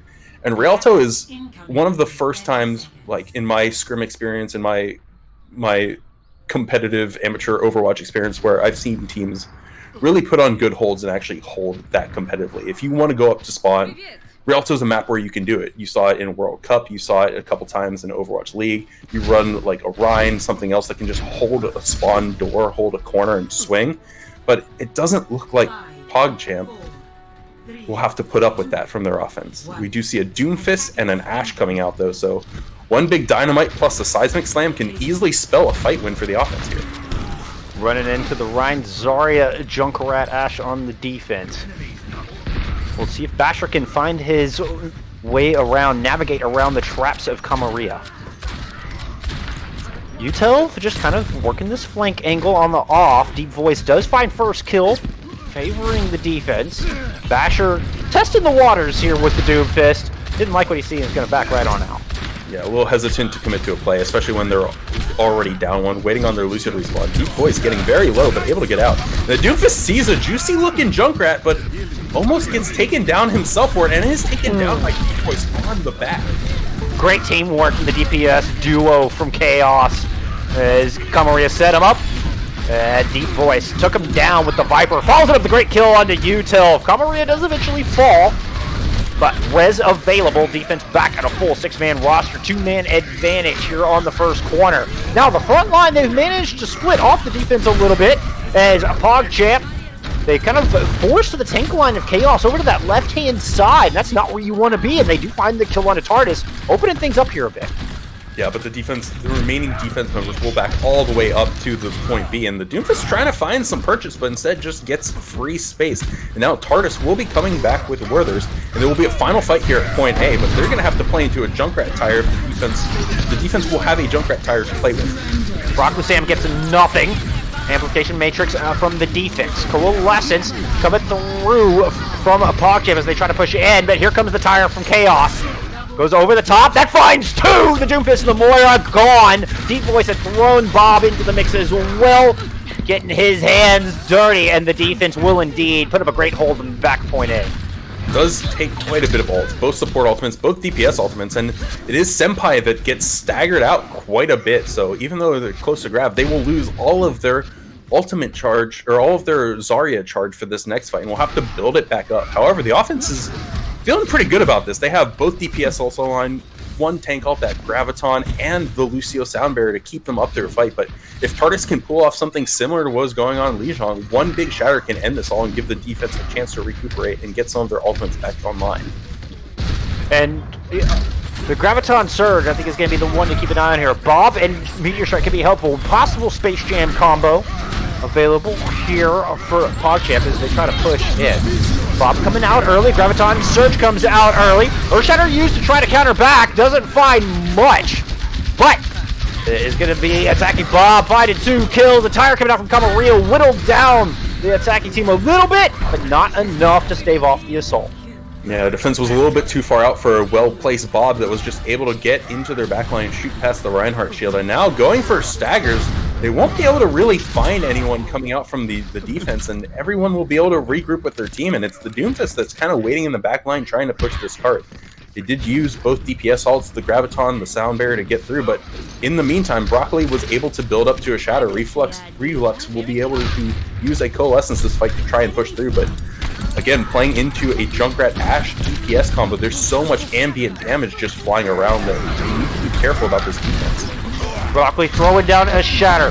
And Rialto is one of the first times, like in my scrim experience, in my competitive amateur Overwatch experience, where I've seen teams really put on good holds and actually hold that competitively. If you want to go up to spawn, Rialto is a map where you can do it. You saw it in World Cup. You saw it a couple times in Overwatch League. You run like a Rhine, something else that can just hold a spawn door, hold a corner, and swing. But it doesn't look like PogChamp will have to put up with that from their offense. We do see a Doomfist and an Ashe coming out, though, so one big Dynamite plus a Seismic Slam can easily spell a fight win for the offense here. Running into the Rhine, Zarya, Junkrat, Ashe on the defense. We'll see if Basher can find his way around, navigate around the traps of Camarilla. Utel just kind of working this flank angle on the off. Deep Voice does find first kill, favoring the defense. Basher testing the waters here with the Doomfist. Didn't like what he's seeing, is going to back right on out. Yeah, a little hesitant to commit to a play, especially when they're already down one, waiting on their Lucio to respawn. Deep Voice getting very low, but able to get out. The Doomfist sees a juicy-looking Junkrat, but almost gets taken down himself for it, and is taken down by Deep Voice on the back. Great teamwork from the DPS duo from Chaos as Camarilla set him up. Deep Voice took him down with the Viper. Follows it up the great kill onto Util. Camarilla does eventually fall, but res available. Defense back at a full 6-man roster. 2-man advantage here on the first corner. Now the front line, they've managed to split off the defense a little bit as PogChamp, they kind of forced the tank line of Chaos over to that left-hand side. That's not where you want to be, and they do find the kill on a TARDIS, opening things up here a bit. Yeah, but the remaining defense members will back all the way up to the point B, and the Doomfist trying to find some purchase, but instead just gets free space. And now TARDIS will be coming back with Werthers, and there will be a final fight here at point A, but they're going to have to play into a Junkrat tire. The defense will have a Junkrat tire to play with. Rock Sam gets nothing. Amplification Matrix from the defense. Coalescence coming through from PogChamp as they try to push in, but here comes the tire from Chaos. Goes over the top, that finds 2! The Doomfist and the Moira gone. Deep Voice had thrown Bob into the mix as well, getting his hands dirty, and the defense will indeed put up a great hold in back point A. Does take quite a bit of ults, both support ultimates, both DPS ultimates, and it is Senpai that gets staggered out quite a bit, so even though they're close to grab, they will lose all of their ultimate charge, or all of their Zarya charge for this next fight, and will have to build it back up. However, the offense is feeling pretty good about this. They have both DPS also on, one tank ult, that Graviton, and the Lucio sound barrier to keep them up their fight. But if Tardis can pull off something similar to what was going on in Lijiang, one big shatter can end this all and give the defense a chance to recuperate and get some of their ultimates back online. And the Graviton Surge, I think, is going to be the one to keep an eye on here. Bob and Meteor Strike can be helpful. Possible Space Jam combo available here for PogChamp as they try to push in. Bob coming out early. Graviton Surge comes out early. Earthshatter used to try to counter back. Doesn't find much. But is going to be attacking Bob. 5-2 kills. The tire coming out from Camarillo whittled down the attacking team a little bit, but not enough to stave off the assault. Yeah, the defense was a little bit too far out for a well-placed Bob that was just able to get into their backline and shoot past the Reinhardt shield. And now going for staggers, they won't be able to really find anyone coming out from the defense, and everyone will be able to regroup with their team. And it's the Doomfist that's kind of waiting in the backline trying to push this cart. They did use both DPS ults, the Graviton, the Sound Barrier to get through, but in the meantime, Broccoli was able to build up to a shatter. Relux will be able to use a Coalescence this fight to try and push through, but again, playing into a Junkrat Ashe DPS combo, there's so much ambient damage just flying around that you need to be careful about this defense. Broccoli throwing down a shatter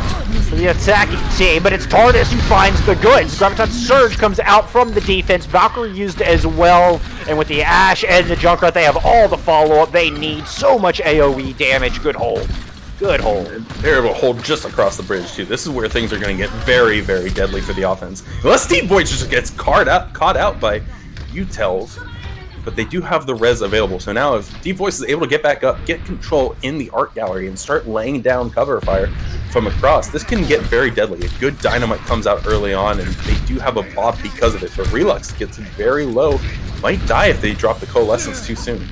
for the attacking team, but it's Tardis who finds the goods. Graviton Surge comes out from the defense. Valkyrie used as well, and with the Ashe and the Junkrat, they have all the follow-up they need. So much AoE damage. Good hold. Good hold. They're able to hold just across the bridge, too. This is where things are going to get very, very deadly for the offense. Unless Steve Boyd just gets caught out by Utels, but they do have the res available. So now if Deep Voice is able to get back up, get control in the art gallery, and start laying down cover fire from across, this can get very deadly. A good dynamite comes out early on, and they do have a Bob because of it. But Relux gets very low, might die if they drop the Coalescence too soon.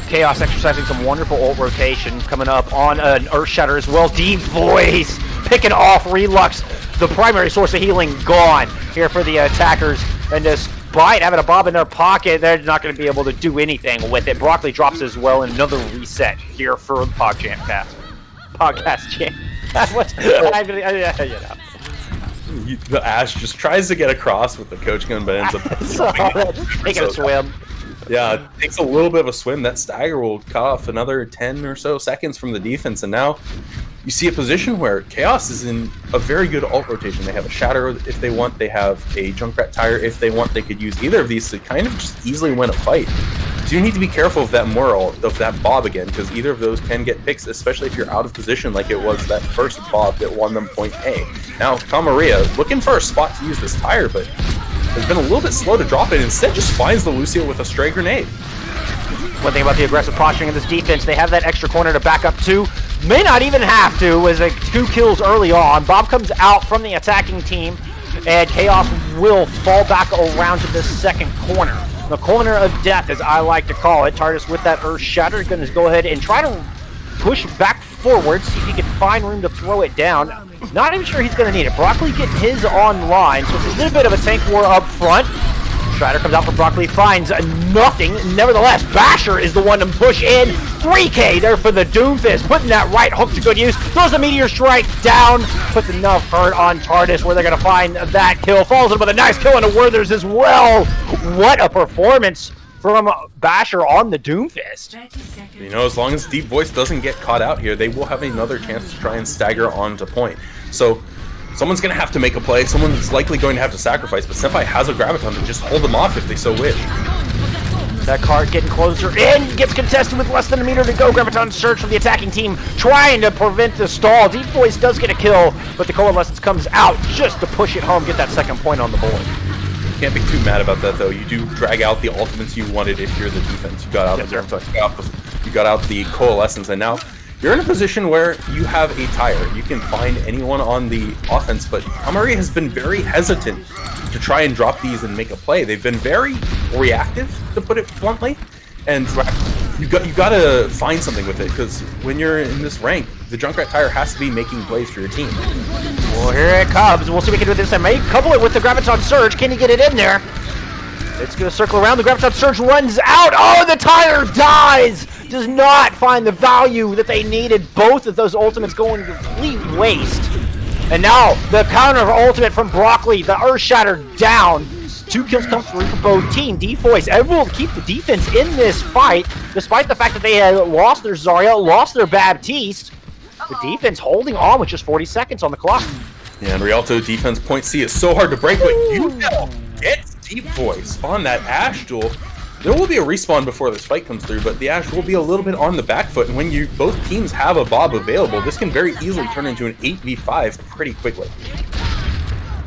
Chaos exercising some wonderful ult rotation coming up on an Earthshatter as well. Deep Voice picking off Relux, the primary source of healing gone here for the attackers, and despite having a Bob in their pocket, they're not going to be able to do anything with it. Broccoli drops as well, and another reset here for the podcast champ. That's what I'm gonna, you know. The Ashe just tries to get across with the coach gun, but ends up taking a swim. Yeah, it takes a little bit of a swim. That stagger will cut off another 10 or so seconds from the defense, and now you see a position where Chaos is in a very good ult rotation. They have a Shatter if they want, they have a Junkrat Tire if they want. They could use either of these to kind of just easily win a fight. So you need to be careful of that Moral, of that Bob again, because either of those can get picks, especially if you're out of position like it was that first Bob that won them point A. Now, Camaria looking for a spot to use this Tire, but has been a little bit slow to drop it. Instead, just finds the Lucio with a stray grenade. One thing about the aggressive posturing of this defense, they have that extra corner to back up to. May not even have to, as like 2 kills early on. Bob comes out from the attacking team, and Chaos will fall back around to the second corner. The corner of death, as I like to call it. Tardis with that Earth Shatter, going to go ahead and try to push back forward, see if he can find room to throw it down. Not even sure he's going to need it. Broccoli getting his online, so it's a little bit of a tank war up front. Strider comes out for Broccoli, finds nothing. Nevertheless, Basher is the one to push in. 3K there for the Doomfist, putting that right hook to good use. Throws a Meteor Strike down, puts enough hurt on Tardis where they're going to find that kill. Falls in with a nice kill into Werther's as well. What a performance from Basher on the Doomfist. You know, as long as Deep Voice doesn't get caught out here, they will have another chance to try and stagger onto point. So someone's going to have to make a play. Someone's likely going to have to sacrifice, but Senpai has a Graviton to just hold them off if they so wish. That card getting closer in, gets contested with less than a meter to go. Graviton Surge from the attacking team trying to prevent the stall. Deep Voice does get a kill, but the Coalescence comes out just to push it home, get that second point on the board. Can't be too mad about that, though. You do drag out the ultimates you wanted if you're the defense. You got out the Graviton, you got out the Coalescence, and now you're in a position where you have a Tire. You can find anyone on the offense, but Amari has been very hesitant to try and drop these and make a play. They've been very reactive, to put it bluntly, and you got to find something with it, because when you're in this rank, the Junkrat Tire has to be making plays for your team. Well, here it comes. We'll see what we can do with this. I may couple it with the Graviton Surge. Can he get it in there? It's going to circle around. The Graviton Surge runs out. Oh, the Tire dies! Does not find the value that they needed. Both of those ultimates going to complete waste. And now the counter ultimate from Broccoli, the Earth Shatter down. 2 kills come through for both team. D-Voice able to keep the defense in this fight, despite the fact that they had lost their Zarya, lost their Baptiste. The defense holding on with just 40 seconds on the clock. Yeah, and Rialto defense point C is so hard to break, but Udel gets D-Voice on that Ashe duel. There will be a respawn before this fight comes through, but the Ashe will be a little bit on the back foot, and when both teams have a Bob available, this can very easily turn into an 8v5 pretty quickly.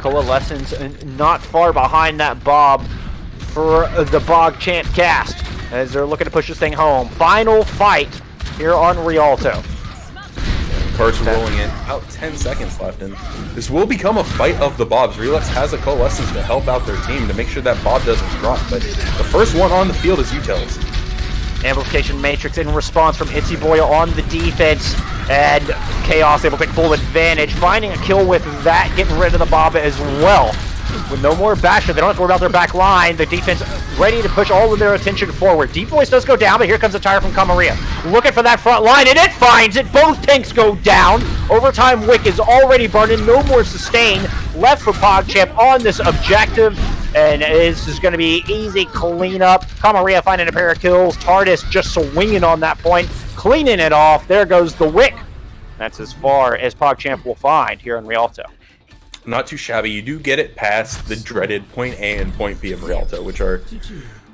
Coalescence not far behind that Bob for the Backcap cast as they're looking to push this thing home. Final fight here on Rialto. Cards rolling in, about 10 seconds left, and this will become a fight of the Bobs. Relux has a Coalescence to help out their team to make sure that Bob doesn't drop, but the first one on the field is Utils. Amplification Matrix in response from Itzy Boy on the defense, and Chaos able to take full advantage, finding a kill with that, getting rid of the Bob as well. With no more Basher, they don't have to worry about their back line. The defense ready to push all of their attention forward. Deep Voice does go down, but here comes the tire from Camaria. Looking for that front line, and it finds it. Both tanks go down. Overtime Wick is already burning. No more sustain left for Backcap on this objective. And this is going to be easy cleanup. Camaria finding a pair of kills. TARDIS just swinging on that point, cleaning it off. There goes the Wick. That's as far as Backcap will find here in Rialto. Not too shabby. You do get it past the dreaded point A and point B of Rialto, which are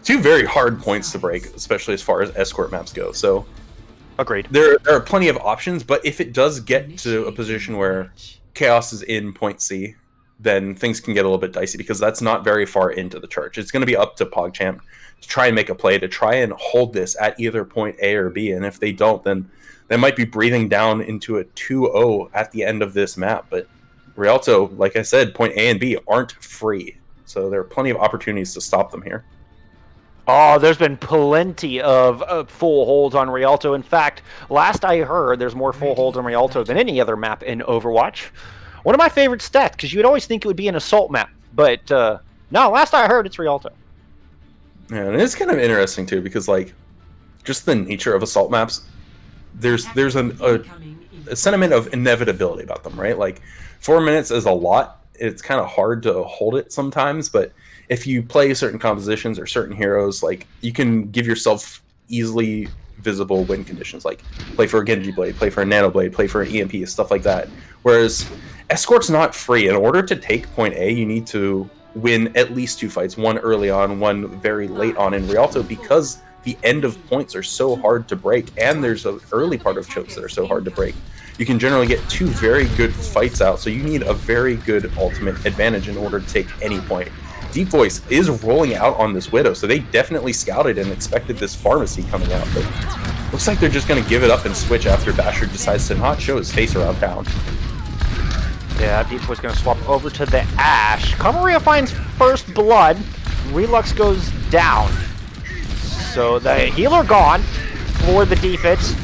two very hard points to break, especially as far as escort maps go. So, agreed. There are plenty of options, but if it does get to a position where Chaos is in point C, then things can get a little bit dicey because that's not very far into the church. It's going to be up to PogChamp to try and make a play to try and hold this at either point A or B, and if they don't, then they might be breathing down into a 2-0 at the end of this map, but Rialto, like I said, point A and B aren't free, so there are plenty of opportunities to stop them here. Oh, there's been plenty of full holds on Rialto. In fact, last I heard, there's more full holds on Rialto than any other map in Overwatch. One of my favorite stats, because you would always think it would be an assault map, but no, last I heard, it's Rialto. Yeah, and it's kind of interesting too, because like, just the nature of assault maps, there's a sentiment of inevitability about them, right? Like, 4 minutes is a lot. It's kind of hard to hold it sometimes, but if you play certain compositions or certain heroes, like, you can give yourself easily visible win conditions, like play for a Genji Blade, play for a Nano Blade, play for an EMP, stuff like that. Whereas Escort's not free. In order to take point A, you need to win at least 2 fights, one early on, one very late on in Rialto, because the end of points are so hard to break, and there's an early part of chokes that are so hard to break. You can generally get 2 very good fights out, so you need a very good ultimate advantage in order to take any point. Deep Voice is rolling out on this Widow, so they definitely scouted and expected this Pharmacy coming out, but looks like they're just going to give it up and switch after Basher decides to not show his face around town. Yeah, Deep Voice going to swap over to the Ashe. Camaria finds first blood. Relux goes down. So the healer gone for the defense,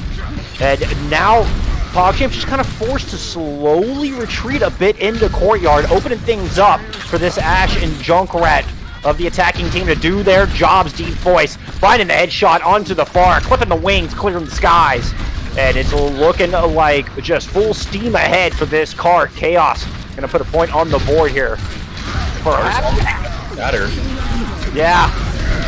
and now PogChamp's just kind of forced to slowly retreat a bit into Courtyard, opening things up for this Ashe and Junkrat of the attacking team to do their jobs. Deep Voice finding the headshot onto the far, clipping the wings, clearing the skies, and it's looking like just full steam ahead for this cart. Chaos gonna put a point on the board here. Shatter. Yeah.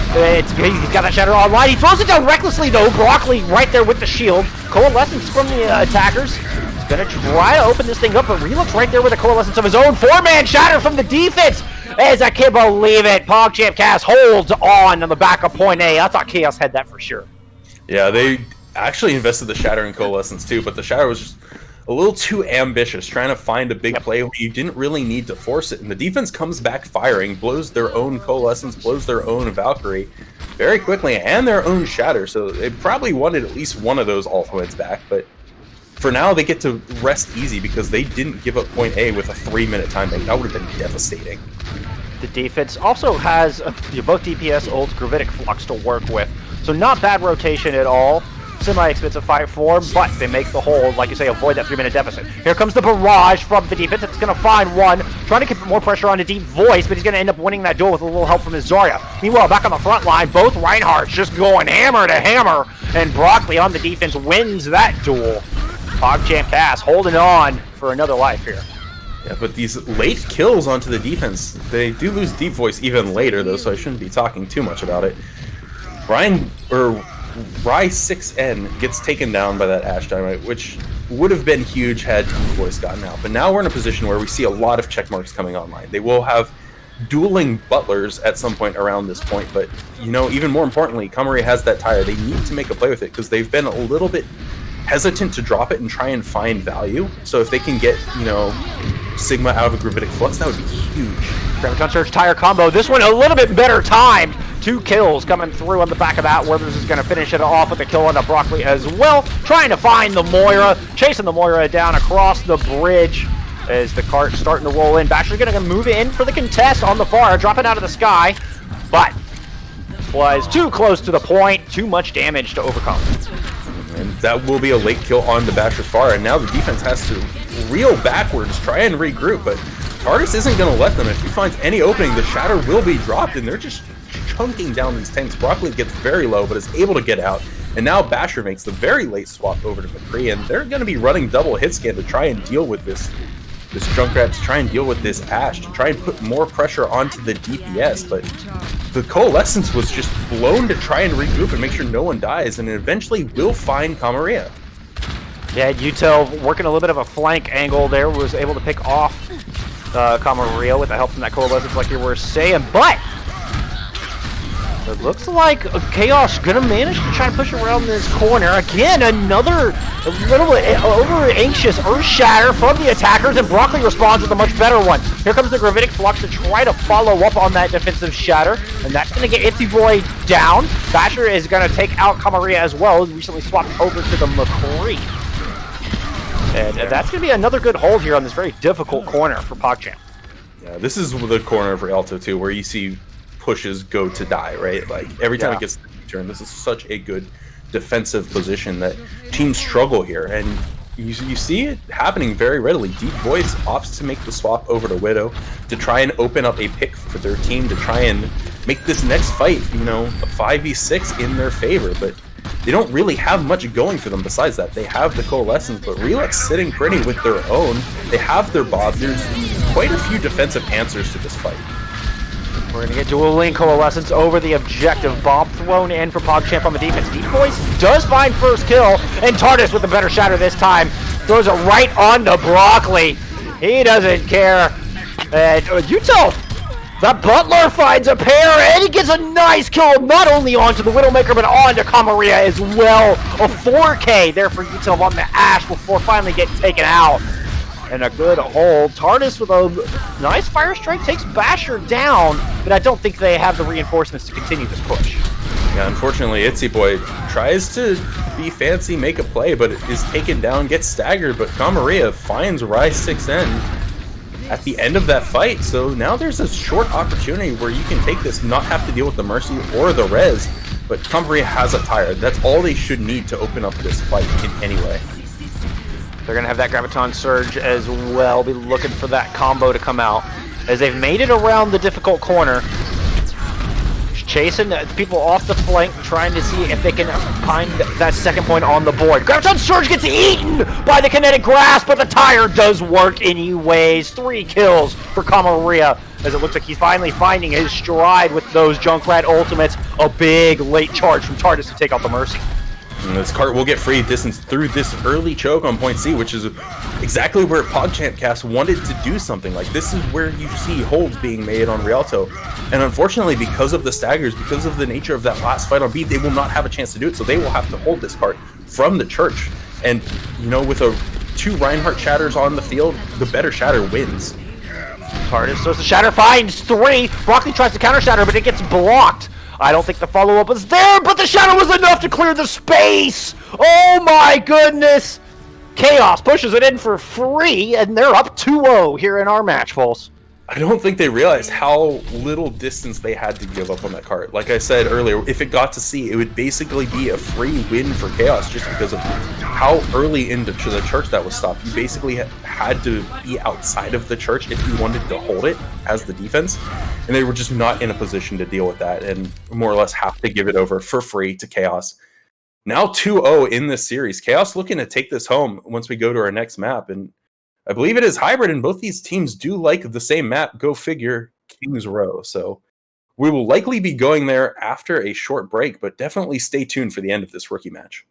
He's got that Shatter online. He throws it down recklessly, though. Broccoli right there with the shield. Coalescence from the attackers. He's going to try to open this thing up, but Relux right there with a Coalescence of his own. 4-man Shatter from the defense. As I can't believe it. PogChamp Cast holds on the back of point A. I thought Chaos had that for sure. Yeah, they actually invested the Shatter in Coalescence too, but the Shatter was just a little too ambitious, trying to find a big play where you didn't really need to force it. And the defense comes back firing, blows their own Coalescence, blows their own Valkyrie very quickly, and their own Shatter. So they probably wanted at least one of those ultimates back, but for now they get to rest easy because they didn't give up point A with a 3-minute time bank. That would have been devastating. The defense also has both DPS, Ults, Gravitic Flux to work with. So not bad rotation at all. Semi-expensive fight for him, but they make the hold, like you say, avoid that 3-minute deficit. Here comes the barrage from the defense. It's going to find one, trying to get more pressure on the Deep Voice, but he's going to end up winning that duel with a little help from his Zarya. Meanwhile, back on the front line, both Reinhardts just going hammer to hammer, and Broccoli on the defense wins that duel. PogChamp Cast holding on for another life here. Yeah, but these late kills onto the defense, they do lose Deep Voice even later, though, so I shouldn't be talking too much about it. Rye6N gets taken down by that Ash Dynamite, which would have been huge had Deep Voice gotten out. But now we're in a position where we see a lot of check marks coming online. They will have dueling butlers at some point around this point, but, you know, even more importantly, Kamaria has that tire. They need to make a play with it because they've been a little bit hesitant to drop it and try and find value. So if they can get, you know, Sigma out of a Gravitic Flux, that would be huge. Graviton Surge tire combo. This one a little bit better timed. 2 kills coming through on the back of that. Withers is going to finish it off with a kill on the Broccoli as well. Trying to find the Moira. Chasing the Moira down across the bridge as the cart starting to roll in. Basher's going to move in for the contest on the far. Drop it out of the sky. But was too close to the point. Too much damage to overcome. And that will be a late kill on the Basher's Far. And now the defense has to reel backwards, try and regroup. But TARDIS isn't going to let them. If he finds any opening, the Shatter will be dropped. And they're just chunking down these tanks. Broccoli gets very low, but is able to get out. And now Basher makes the very late swap over to McCree. And they're going to be running double hit scan to try and deal with this Junkrat, to try and deal with this Ash, to try and put more pressure onto the DPS. But the Coalescence was just blown to try and regroup and make sure no one dies, and eventually will find Kamaria. Yeah, Utel working a little bit of a flank angle there, was able to pick off Kamaria with the help from that Coalescence, like you were saying, but it looks like Chaos gonna manage to try and push around this corner. Again, another little bit over anxious Earth Shatter from the attackers, and Broccoli responds with a much better one. Here comes the Gravitic Flux to try to follow up on that defensive Shatter, and that's gonna get Itsy Boy down. Basher is gonna take out Kamaria as well, who's recently swapped over to the McCree. And that's gonna be another good hold here on this very difficult corner for PogChamp. Yeah, this is the corner of Rialto too, where you see pushes go to die, right? Like every time it gets the turn, this is such a good defensive position that teams struggle here, and you see it happening very readily. Deep Voice opts to make the swap over to Widow to try and open up a pick for their team to try and make this next fight, you know, a 5v6 in their favor, but they don't really have much going for them besides that. They have the Coalescence, but Relux sitting pretty with their own. They have their Bob. There's quite a few defensive answers to this fight. We're going to get dueling Coalescence over the objective. Bomb thrown in for PogChamp on the defense. Deep Voice does find first kill, and TARDIS with a better Shatter this time throws it right on to Broccoli. He doesn't care. And Utel, the Butler finds a pair, and he gets a nice kill not only onto the Widowmaker, but onto Kamaria as well. A 4K there for Utel on the Ash before finally getting taken out. And a good hold. TARDIS with a nice fire strike takes Basher down, but I don't think they have the reinforcements to continue this push. Yeah, unfortunately, Itsy Boy tries to be fancy, make a play, but is taken down, gets staggered, but Kamaria finds Rye6N at the end of that fight. So now there's a short opportunity where you can take this, not have to deal with the Mercy or the Res, but Kamaria has a tire. That's all they should need to open up this fight in any way. They're going to have that Graviton Surge as well. Be looking for that combo to come out as they've made it around the difficult corner. Chasing people off the flank, trying to see if they can find that second point on the board. Graviton Surge gets eaten by the Kinetic Grasp, but the tire does work anyways. 3 kills for Kamaria as it looks like he's finally finding his stride with those Junkrat ultimates. A big late charge from TARDIS to take out the Mercy. And this cart will get free distance through this early choke on point C, which is exactly where PogChamp Cast wanted to do something. Like, this is where you see holds being made on Rialto. And unfortunately, because of the staggers, because of the nature of that last fight on B, they will not have a chance to do it. So they will have to hold this cart from the church. And, you know, with 2 Reinhardt Shatters on the field, the better Shatter wins. TARDIS, so the Shatter finds 3. Broccoli tries to counter Shatter, but it gets blocked. I don't think the follow-up was there, but the Shadow was enough to clear the space! Oh my goodness! Chaos pushes it in for free, and they're up 2-0 here in our match, Pulse. I don't think they realized how little distance they had to give up on that cart. Like I said earlier, if it got to C, it would basically be a free win for Chaos just because of how early into the church that was stopped. You basically had to be outside of the church if you wanted to hold it as the defense, and they were just not in a position to deal with that and more or less have to give it over for free to Chaos. Now 2-0 in this series. Chaos looking to take this home once we go to our next map, and I believe it is hybrid, and both these teams do like the same map. Go figure, Kings Row. So we will likely be going there after a short break, but definitely stay tuned for the end of this rookie match.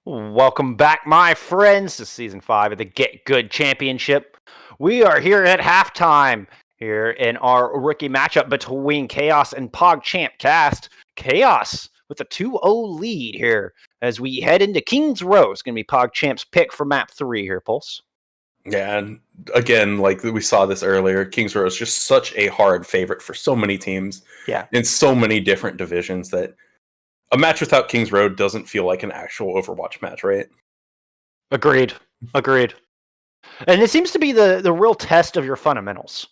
Welcome back, my friends, to Season 5 of the GitGud Championship. We are here at halftime here in our rookie matchup between Chaos and PogChamp Cast. Chaos with a 2-0 lead here as we head into Kings Row. It's going to be PogChamp's pick for map 3 here, Pulse. Yeah, and again, like we saw this earlier, Kings Row is just such a hard favorite for so many teams in so many different divisions that a match without Kings Row doesn't feel like an actual Overwatch match, right? Agreed. And it seems to be the real test of your fundamentals.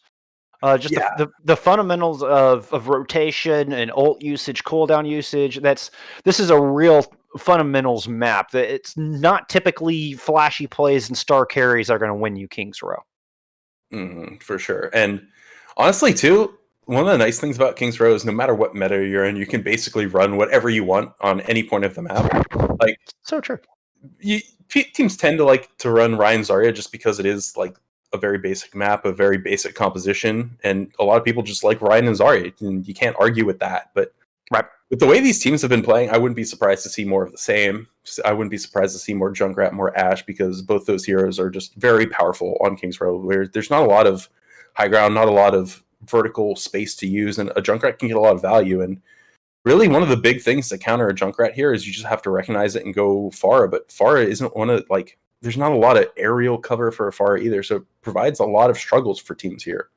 The fundamentals of rotation and ult usage, cooldown usage. This is a real fundamentals map. It's not typically flashy plays and star carries are going to win you Kings Row. For sure. And honestly, too, one of the nice things about Kings Row is no matter what meta you're in, you can basically run whatever you want on any point of the map. Like, so true. Teams tend to like to run Ryan Zarya just because it is like a very basic map, a very basic composition, and a lot of people just like Ryan and Zarya, and you can't argue with that. But with the way these teams have been playing, I wouldn't be surprised to see more of the same. I wouldn't be surprised to see more Junkrat, more Ashe, because both those heroes are just very powerful on Kings Row, where there's not a lot of high ground, not a lot of vertical space to use, and a Junkrat can get a lot of value. And really, one of the big things to counter a Junkrat here is you just have to recognize it and go Pharah. But Pharah isn't one of, like, there's not a lot of aerial cover for a Pharah either, so it provides a lot of struggles for teams here.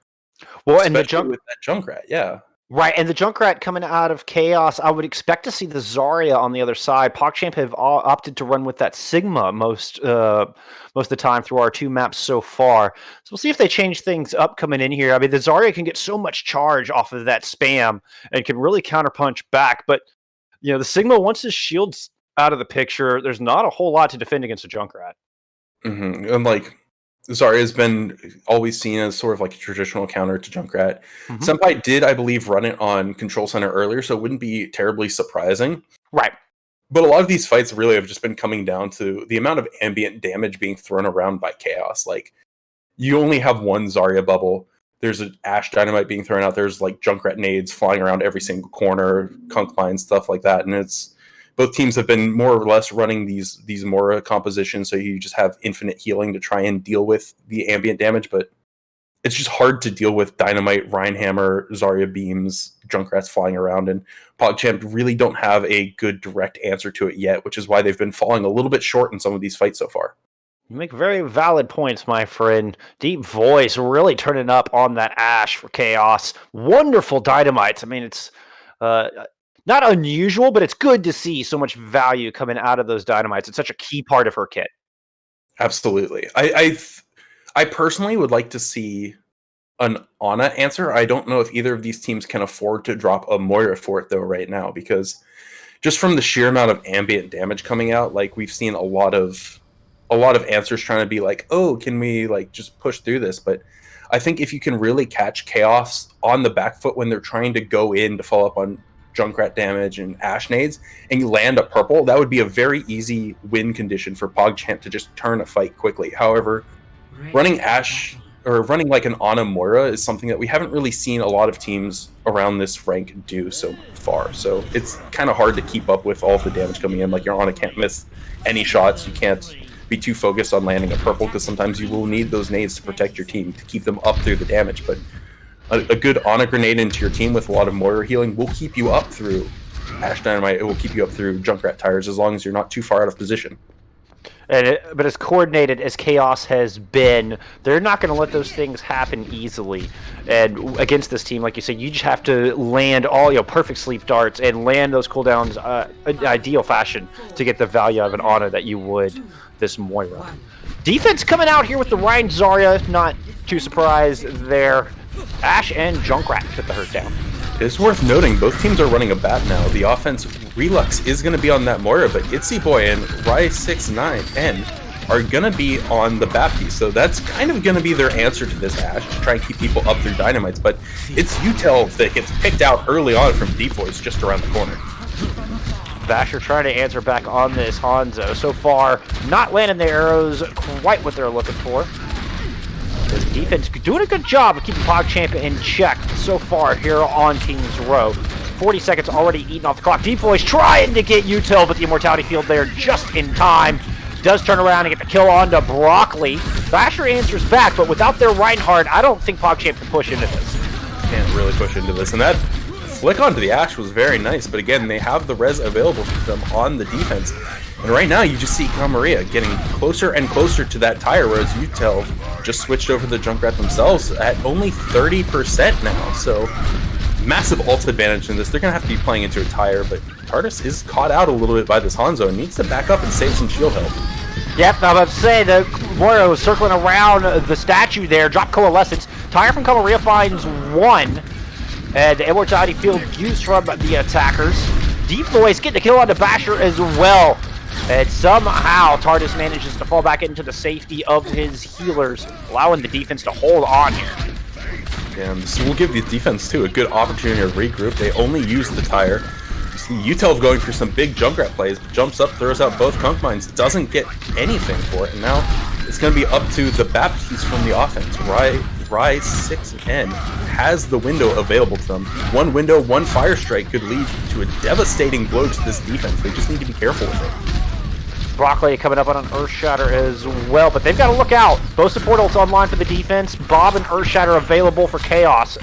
Well, and the Especially with that Junkrat, yeah. Right, and the Junkrat coming out of Chaos, I would expect to see the Zarya on the other side. PogChamp have opted to run with that Sigma most of the time through our 2 maps so far. So we'll see if they change things up coming in here. I mean, the Zarya can get so much charge off of that spam and can really counterpunch back. But the Sigma, once his shield's out of the picture, there's not a whole lot to defend against a Junkrat. And like, Zarya has been always seen as sort of like a traditional counter to Junkrat. Senpai did, I believe, run it on Control Center earlier, so it wouldn't be terribly surprising. Right. But a lot of these fights really have just been coming down to the amount of ambient damage being thrown around by Chaos. Like, you only have one Zarya bubble. There's an Ashe Dynamite being thrown out. There's like Junkrat nades flying around every single corner, Kunk Mines, stuff like that. And it's both teams have been more or less running these Mora compositions, so you just have infinite healing to try and deal with the ambient damage, but it's just hard to deal with Dynamite, Rhinehammer, Zarya beams, Junkrats flying around, and PogChamp really don't have a good direct answer to it yet, which is why they've been falling a little bit short in some of these fights so far. You make very valid points, my friend. Deep Voice really turning up on that Ashe for Chaos. Wonderful Dynamites. I mean, it's not unusual, but it's good to see so much value coming out of those Dynamites. It's such a key part of her kit. Absolutely. I personally would like to see an Ana answer. I don't know if either of these teams can afford to drop a Moira for it, though, right now, because just from the sheer amount of ambient damage coming out, like, we've seen a lot of answers trying to be like, oh, can we like just push through this? But I think if you can really catch Chaos on the back foot when they're trying to go in to follow up on Junkrat damage and Ashe nades, and you land a purple, that would be a very easy win condition for PogChamp to just turn a fight quickly. However, running Ashe or running like an Ana Moira is something that we haven't really seen a lot of teams around this rank do so far. So it's kind of hard to keep up with all of the damage coming in. Like, your Ana can't miss any shots. You can't be too focused on landing a purple, because sometimes you will need those nades to protect your team, to keep them up through the damage. But a good Ana grenade into your team with a lot of Moira healing will keep you up through Ashe Dynamite. It will keep you up through Junkrat tires, as long as you're not too far out of position. But as coordinated as Chaos has been, they're not going to let those things happen easily. And against this team, like you said, you just have to land all perfect sleep darts and land those cooldowns in ideal fashion to get the value of an Ana that you would this Moira. Defense coming out here with the Ryan Zarya, not too surprised there. Ashe and Junkrat put the hurt down. It's worth noting, both teams are running a bat now. The offense, Relux is going to be on that Moira, but Itzy Boy and Rai69N are going to be on the bat piece. So that's kind of going to be their answer to this Ashe, to try and keep people up through Dynamites. But it's Utel that gets picked out early on from Deep Voice just around the corner. Basher trying to answer back on this Hanzo. So far, not landing the arrows quite what they're looking for. The defense doing a good job of keeping PogChamp in check so far here on King's Row. 40 seconds already eaten off the clock. Deep Voice trying to get Util, but the Immortality Field there just in time. Does turn around and get the kill onto Broccoli. Basher answers back, but without their Reinhardt, I don't think PogChamp can push into this. Can't really push into this, and that flick onto the Ashe was very nice, but again, they have the res available to them on the defense. And right now, you just see Maria getting closer and closer to that tire, whereas Utel just switched over the Junkrat themselves at only 30% now. So, massive ult advantage in this. They're going to have to be playing into a tire, but Tardis is caught out a little bit by this Hanzo and needs to back up and save some shield health. Yep, I'm about to say, the Moira was circling around the statue there. Drop Coalescence. Tire from Maria finds one. And the Immortality Field used from the attackers. Deep Voice getting the kill onto Basher as well. And somehow Tardis manages to fall back into the safety of his healers, allowing the defense to hold on here. And this will give the defense, too, a good opportunity to regroup. They only use the tire. You see Utel going for some big Junkrat plays, but jumps up, throws out both Kunk Mines, doesn't get anything for it. And now it's going to be up to the Baptiste from the offense. Rai6N has the window available to them. One window, one fire strike could lead to a devastating blow to this defense. They just need to be careful with it. Broccoli coming up on an Earthshatter as well, but they've got to look out. Both support ults online for the defense. Bob and Earthshatter available for Chaos.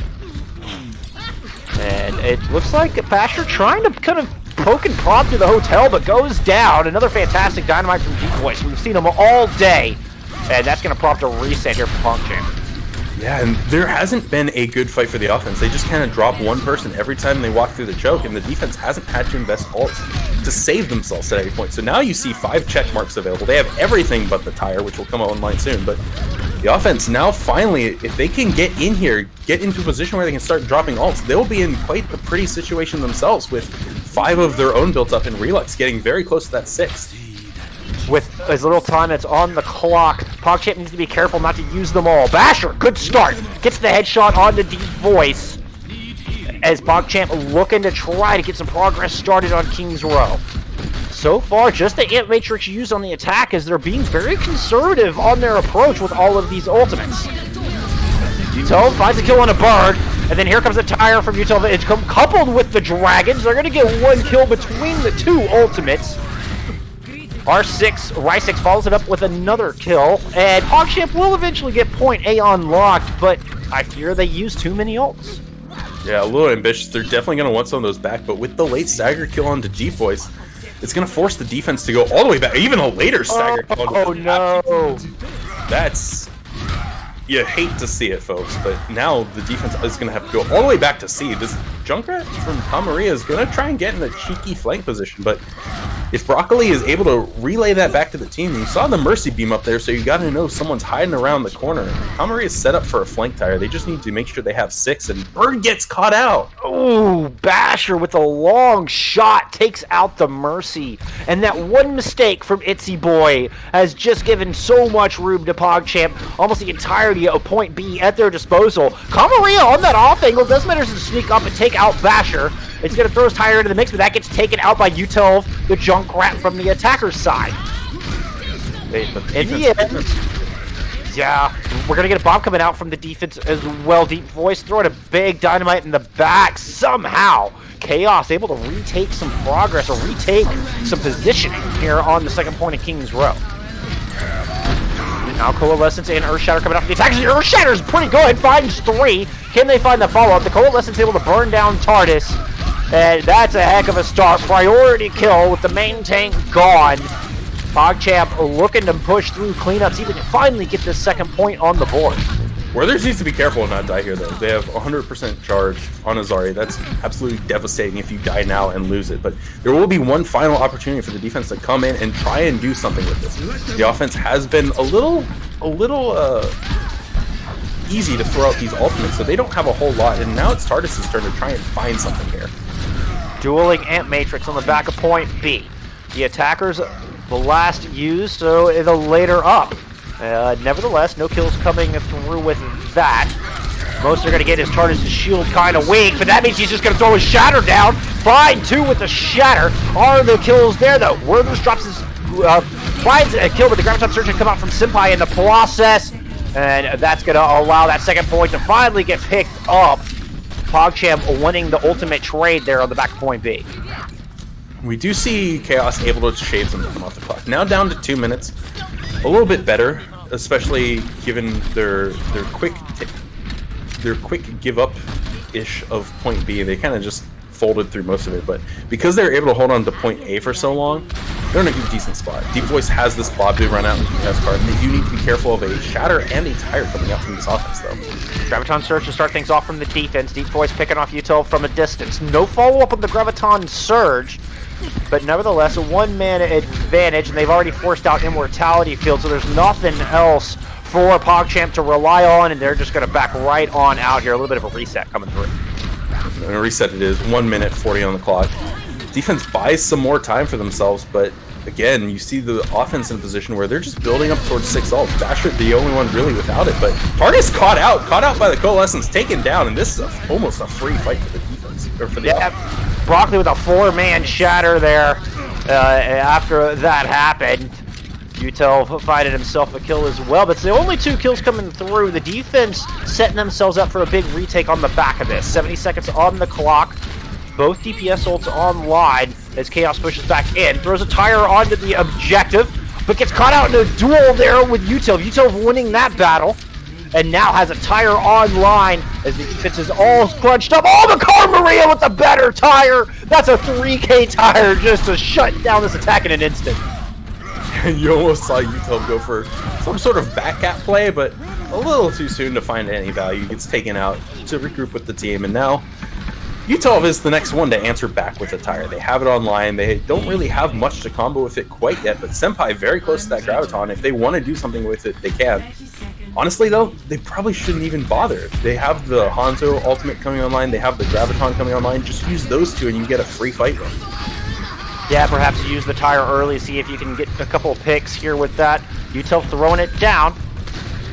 And it looks like Basher trying to kind of poke and prod through the hotel, but goes down. Another fantastic Dynamite from Deep Voice. We've seen them all day, and that's going to prompt a reset here for PogChamp. Yeah, and there hasn't been a good fight for the offense. They just kind of drop one person every time they walk through the choke, and the defense hasn't had to invest ults to save themselves at any point. So now you see 5 check marks available. They have everything but the tire, which will come online soon. But the offense now finally, if they can get in here, get into a position where they can start dropping ults, they'll be in quite the pretty situation themselves with 5 of their own built up in Relux, getting very close to that 6th. With as little time that's on the clock, PogChamp needs to be careful not to use them all. Basher, good start. Gets the headshot on the deep voice. As PogChamp looking to try to get some progress started on King's Row. So far, just the Ant Matrix used on the attack as they're being very conservative on their approach with all of these ultimates. Utov finds a kill on a bird, and then here comes a tire from Utov. It's coupled with the dragons. They're going to get 1 kill between the 2 ultimates. Rysix follows it up with another kill, and PogChamp will eventually get point A unlocked, but I fear they use too many ults. Yeah, a little ambitious. They're definitely going to want some of those back, but with the late stagger kill onto G-Voice, it's going to force the defense to go all the way back. Even a later stagger kill. Oh no! That's... You hate to see it, folks, but now the defense is going to have to go all the way back to C. This Junkrat from Camaria is going to try and get in a cheeky flank position, but if Broccoli is able to relay that back to the team, you saw the Mercy beam up there, so you got to know someone's hiding around the corner. Camaria is set up for a flank tire. They just need to make sure they have 6, and Bird gets caught out. Ooh, Basher with a long shot takes out the Mercy. And that one mistake from Itzy Boy has just given so much room to PogChamp. Almost the entirety of point B at their disposal. Camaria on that off angle does manage to sneak up and take out Basher. It's going to throw his tire into the mix, but that gets taken out by Utov, the Junkrat from the attacker's side. In the end, yeah, we're going to get a bomb coming out from the defense as well. Deep Voice throwing a big dynamite in the back. Somehow, Chaos able to retake some progress or retake some positioning here on the second point of King's Row. Now Coalescence and Earthshatter coming out from the attack. Earthshatter is pretty good, finds 3. Can they find the follow-up? The Coalescence able to burn down TARDIS. And that's a heck of a start. Priority kill with the main tank gone. PogChamp looking to push through cleanups, even to finally get this second point on the board. Werther's needs to be careful and not die here, though. They have 100% charge on Azari. That's absolutely devastating if you die now and lose it. But there will be one final opportunity for the defense to come in and try and do something with this. The offense has been a little easy to throw out these ultimates, so they don't have a whole lot. And now it's TARDIS' turn to try and find something here. Dueling Ant Matrix on the back of point B. The attackers the last used, so the later up. Nevertheless, no kills coming through with that. Most they're going to get is TARDIS' shield kind of weak, but that means he's just going to throw his Shatter down. Fine, 2 with the Shatter. Are the kills there, though? Werther drops his... finds a kill, but the Graviton Surge can come out from Senpai in the process. And that's going to allow that second point to finally get picked up. PogChamp winning the ultimate trade there on the back of point B. We do see Chaos able to shave some time off the clock. Now down to 2 minutes. A little bit better, especially given their quick give up ish of point B. They kind of just folded through most of it, but because they're able to hold on to point A for so long, they're in a decent spot. Deep Voice has this Bob to run out in the PS card, and they do need to be careful of a Shatter and a Tire coming out from this offense, though. Graviton Surge to start things off from the defense. Deep Voice picking off Utah from a distance. No follow-up on the Graviton Surge, but nevertheless a one-man advantage, and they've already forced out Immortality Field, so there's nothing else for PogChamp to rely on, and they're just going to back right on out here. A little bit of a reset coming through. And a reset it is. 1 minute 40 on the clock. Defense buys some more time for themselves, but again, you see the offense in a position where they're just building up towards 6 ults. Basher the only one really without it, but TARDIS caught out by the Coalescence, taken down, and this is almost a free fight for the defense, or for the offense. Broccoli with a 4-man Shatter there after that happened. Utel finding himself a kill as well, but it's the only 2 kills coming through. The defense setting themselves up for a big retake on the back of this. 70 seconds on the clock. Both DPS ults online as Chaos pushes back in. Throws a tire onto the objective, but gets caught out in a duel there with Utel. Utel winning that battle, and now has a tire online as the defense is all crunched up. Oh, the Maria with the better tire! That's a 3K tire just to shut down this attack in an instant. You almost saw Utel go for some sort of backcap play, but a little too soon to find any value. Gets taken out to regroup with the team, and now Utah is the next one to answer back with a tire. They have it online. They don't really have much to combo with it quite yet, but Senpai very close to that Graviton. If they want to do something with it, they can. Honestly, though, they probably shouldn't even bother. They have the Hanzo ultimate coming online. They have the Graviton coming online. Just use those two and you get a free fight run. Yeah, perhaps use the tire early, see if you can get a couple of picks here with that. Utah throwing it down.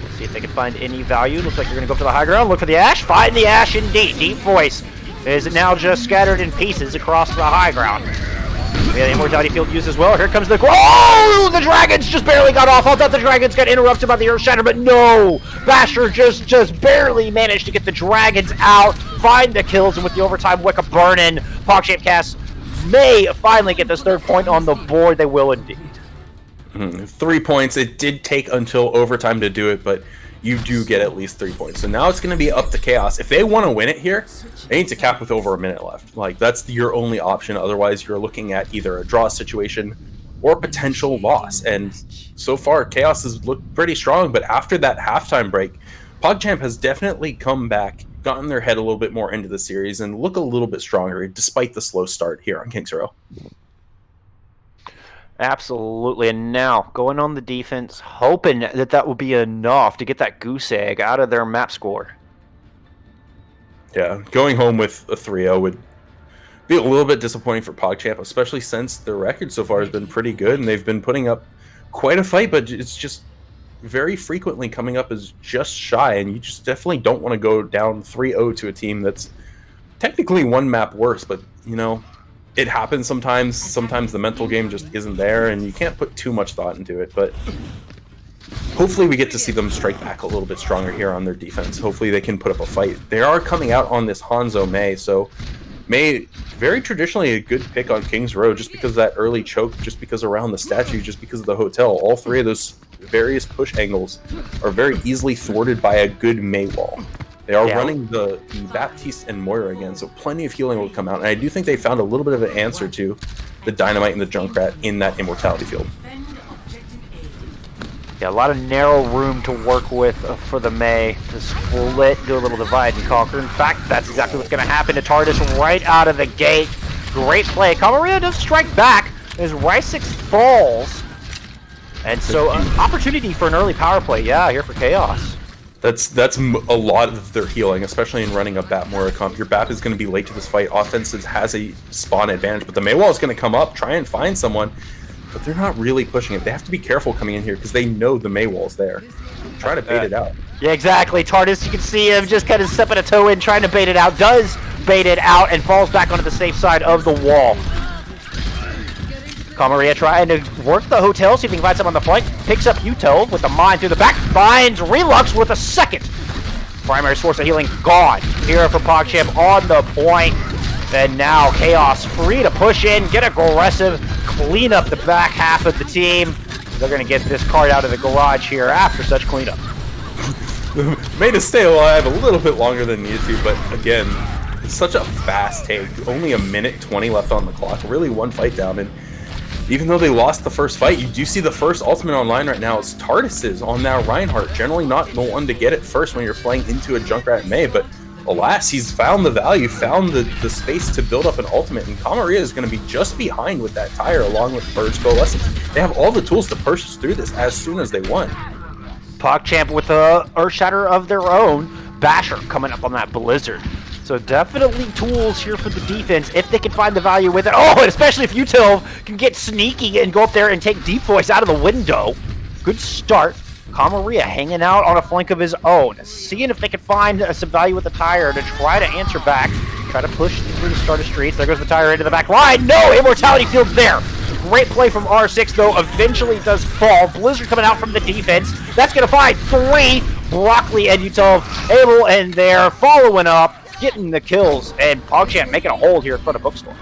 Let's see if they can find any value. Looks like you're going to go for the high ground. Look for the Ash. Find the Ash indeed. Deep Voice is now just scattered in pieces across the high ground. Yeah, the Immortality Field used as well. Here comes the... Oh! The Dragons just barely got off. I thought the Dragons got interrupted by the Earth Shatter, but no! Basher just barely managed to get the Dragons out, find the kills, and with the overtime Wicca burning, PogChamp Cast may finally get this third point on the board. They will indeed. 3 points. It did take until overtime to do it, but you do get at least 3 points. So now it's going to be up to Chaos. If they want to win it here, they need to cap with over a minute left. Like, that's your only option. Otherwise, you're looking at either a draw situation or potential loss. And so far, Chaos has looked pretty strong, but after that halftime break, PogChamp has definitely come back, gotten their head a little bit more into the series, and look a little bit stronger, despite the slow start here on Kings Row. Absolutely, and now going on the defense, hoping that will be enough to get that goose egg out of their map score. Yeah, going home with a 3-0 would be a little bit disappointing for PogChamp, especially since their record so far has been pretty good, and they've been putting up quite a fight, but it's just very frequently coming up as just shy, and you just definitely don't want to go down 3-0 to a team that's technically one map worse, but, you know, it happens sometimes. Sometimes the mental game just isn't there, and you can't put too much thought into it, but hopefully we get to see them strike back a little bit stronger here on their defense. Hopefully they can put up a fight. They are coming out on this Hanzo Mei, so Mei, very traditionally a good pick on Kings Row, just because of that early choke, just because around the statue, just because of the hotel. All three of those various push angles are very easily thwarted by a good Mei wall. They are running the Baptiste and Moira again, so plenty of healing will come out. And I do think they found a little bit of an answer to the Dynamite and the Junkrat in that Immortality Field. Yeah, a lot of narrow room to work with for the Mei to split, do a little divide and conquer. In fact, that's exactly what's going to happen to TARDIS right out of the gate. Great play. Camarilla does strike back as Rysix falls. And so, opportunity for an early power play, yeah, here for Chaos. That's a lot of their healing, especially in running a Bat Moira comp. Your Bat is going to be late to this fight. Offensive has a spawn advantage, but the Mei wall is going to come up, try and find someone, but they're not really pushing it. They have to be careful coming in here because they know the Mei wall's there. Try to bait it out. Yeah, exactly. TARDIS, you can see him just kind of stepping a toe in, trying to bait it out. Does bait it out and falls back onto the safe side of the wall. Camarilla trying to work the hotel, see if he can find someone on the flank. Picks up Yuto with the mine through the back. Finds Relux with a second. Primary source of healing gone. Here for PogChamp on the point. And now Chaos free to push in, get aggressive, clean up the back half of the team. They're going to get this card out of the garage here after such cleanup. Made to stay alive a little bit longer than needed to, but again, it's such a fast take. Only a minute 20 left on the clock. Really one fight down, and even though they lost the first fight, you do see the first ultimate online right now is TARDIS's on that Reinhardt. Generally not the one to get it first when you're playing into a Junkrat Mei, but alas, he's found the value, found the space to build up an ultimate, and Camarilla is going to be just behind with that tire along with Bird's Coalescence. They have all the tools to push through this as soon as they want. PogChamp with a Earth Shatter of their own. Basher coming up on that Blizzard. So definitely tools here for the defense if they can find the value with it. Oh, and especially if Util can get sneaky and go up there and take Deep Voice out of the window. Good start. Camarilla hanging out on a flank of his own, seeing if they can find some value with the tire to try to answer back, try to push through the start of streets. There goes the tire into the back line. No, Immortality Field's there. Great play from R6, though, eventually does fall. Blizzard coming out from the defense. That's going to find three. Broccoli and Utov able and there, following up, getting the kills, and PogChamp making a hold here in front of Bookstore.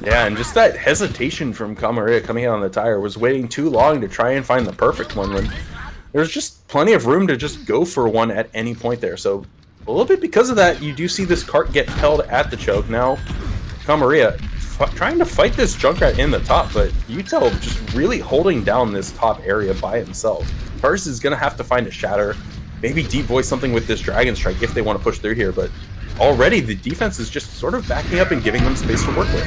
Yeah, and just that hesitation from Camarilla coming out on the tire, was waiting too long to try and find the perfect one when there's just plenty of room to just go for one at any point there. So a little bit because of that, you do see this cart get held at the choke. Now Camarilla trying to fight this Junkrat in the top, but Utel just really holding down this top area by himself. First is going to have to find a shatter. maybe deep voice something with this Dragon Strike if they want to push through here, but already the defense is just sort of backing up and giving them space to work with.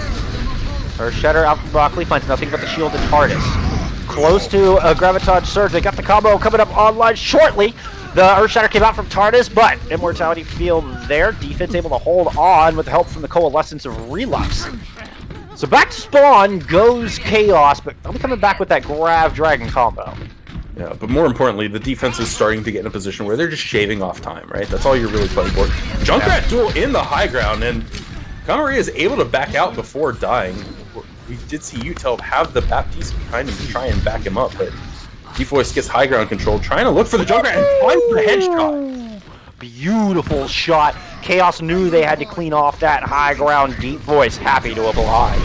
Earthshatter out from Broccoli finds nothing but the shield and TARDIS. Close to a Graviton Surge. They got the combo coming up online shortly. The Earthshatter came out from TARDIS, but Immortality Field there. Defense able to hold on with the help from the Coalescence of Relux. So back to spawn goes Chaos, but they'll be coming back with that Grav Dragon combo. Yeah, but more importantly, the defense is starting to get in a position where they're just shaving off time, right? That's all you're really playing for. Junkrat duel in the high ground, and Kamaria is able to back out before dying. We did see Utel have the Baptiste behind him to try and back him up, but D-Voice gets high ground control, trying to look for the Junkrat and finds the headshot. Beautiful shot. Chaos knew they had to clean off that high ground. Deep Voice happy to oblige.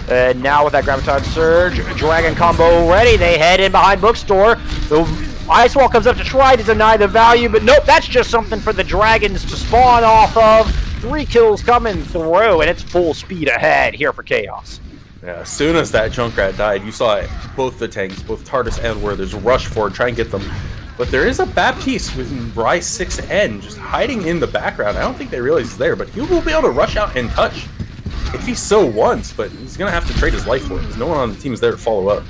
And now with that Graviton Surge, Dragon combo ready. They head in behind Bookstore. The Ice Wall comes up to try to deny the value, but nope, that's just something for the Dragons to spawn off of. 3 kills coming through, and it's full speed ahead here for Chaos. Yeah, as soon as that Junkrat died, you saw it, both the tanks, both TARDIS and Werther's rush forward, try and get them. But there is a Baptiste with Rise 6N just hiding in the background. I don't think they realize he's there, but he will be able to rush out and touch if he so wants, but he's going to have to trade his life for it because no one on the team is there to follow up.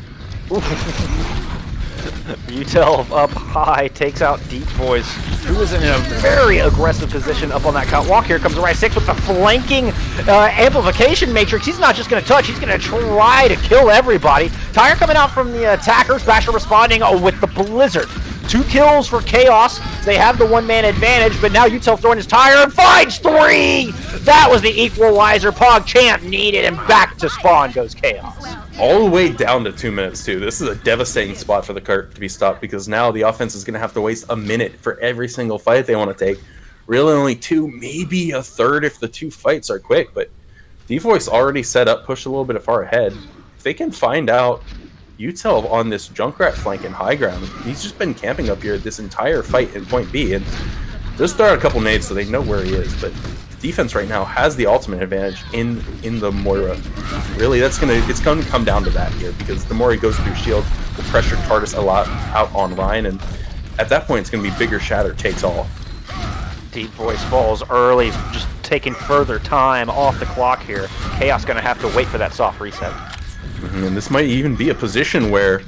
Utel up high takes out Deep Voice, who is in a very aggressive position up on that catwalk. Here comes the Rise 6 with the flanking amplification matrix. He's not just going to touch, he's going to try to kill everybody. Tire coming out from the attackers, Basher responding with the Blizzard. 2 kills for Chaos. They have the one-man advantage, but now Utel throwing his tire and finds 3! That was the equalizer. PogChamp needed, and back to spawn goes Chaos. All the way down to 2 minutes, too. This is a devastating spot for the cart to be stopped because now the offense is going to have to waste a minute for every single fight they want to take. Really only 2, maybe a third if the 2 fights are quick, but D-Voice already set up, pushed a little bit far ahead. If they can find out Utel on this Junkrat flank in high ground, he's just been camping up here this entire fight in point B, and just throw out a couple nades so they know where he is, but defense right now has the ultimate advantage in the Moira. Really, it's gonna come down to that here because the more he goes through shield, the pressure TARDIS a lot out on Ryan, and at that point it's gonna be bigger shatter takes all. Deep Voice falls early, just taking further time off the clock here. Chaos gonna have to wait for that soft reset. And this might even be a position where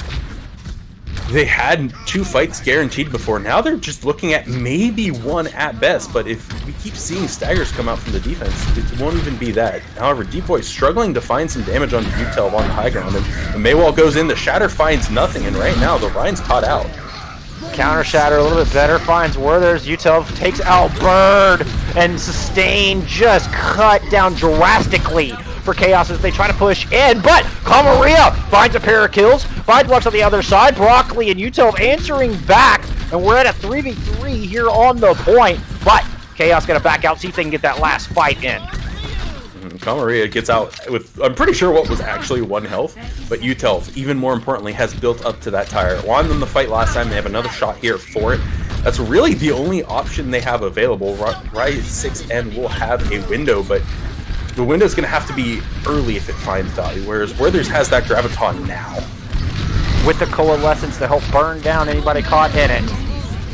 they had 2 fights guaranteed before. Now they're just looking at maybe 1 at best, but if we keep seeing staggers come out from the defense, it won't even be that. However, Deep Voice struggling to find some damage on Utel on the high ground, and the Maywall goes in, the Shatter finds nothing, and right now the Ryan's caught out. Counter Shatter a little bit better, finds Werther's. Utel takes out Bird, and Sustain just cut down drastically for Chaos as they try to push in, but Kamaria finds a pair of kills, finds blocks on the other side. Broccoli and Utel answering back, and we're at a 3v3 here on the point, but Chaos gonna back out, see if they can get that last fight in. Kamaria gets out with, I'm pretty sure, what was actually 1 health, but Utel, even more importantly, has built up to that tire. Won them the fight last time, they have another shot here for it. That's really the only option they have available. Rise 6N will have a window, but the window's going to have to be early if it finds value, whereas Werther's has that Graviton now. With the Coalescence to help burn down anybody caught in it.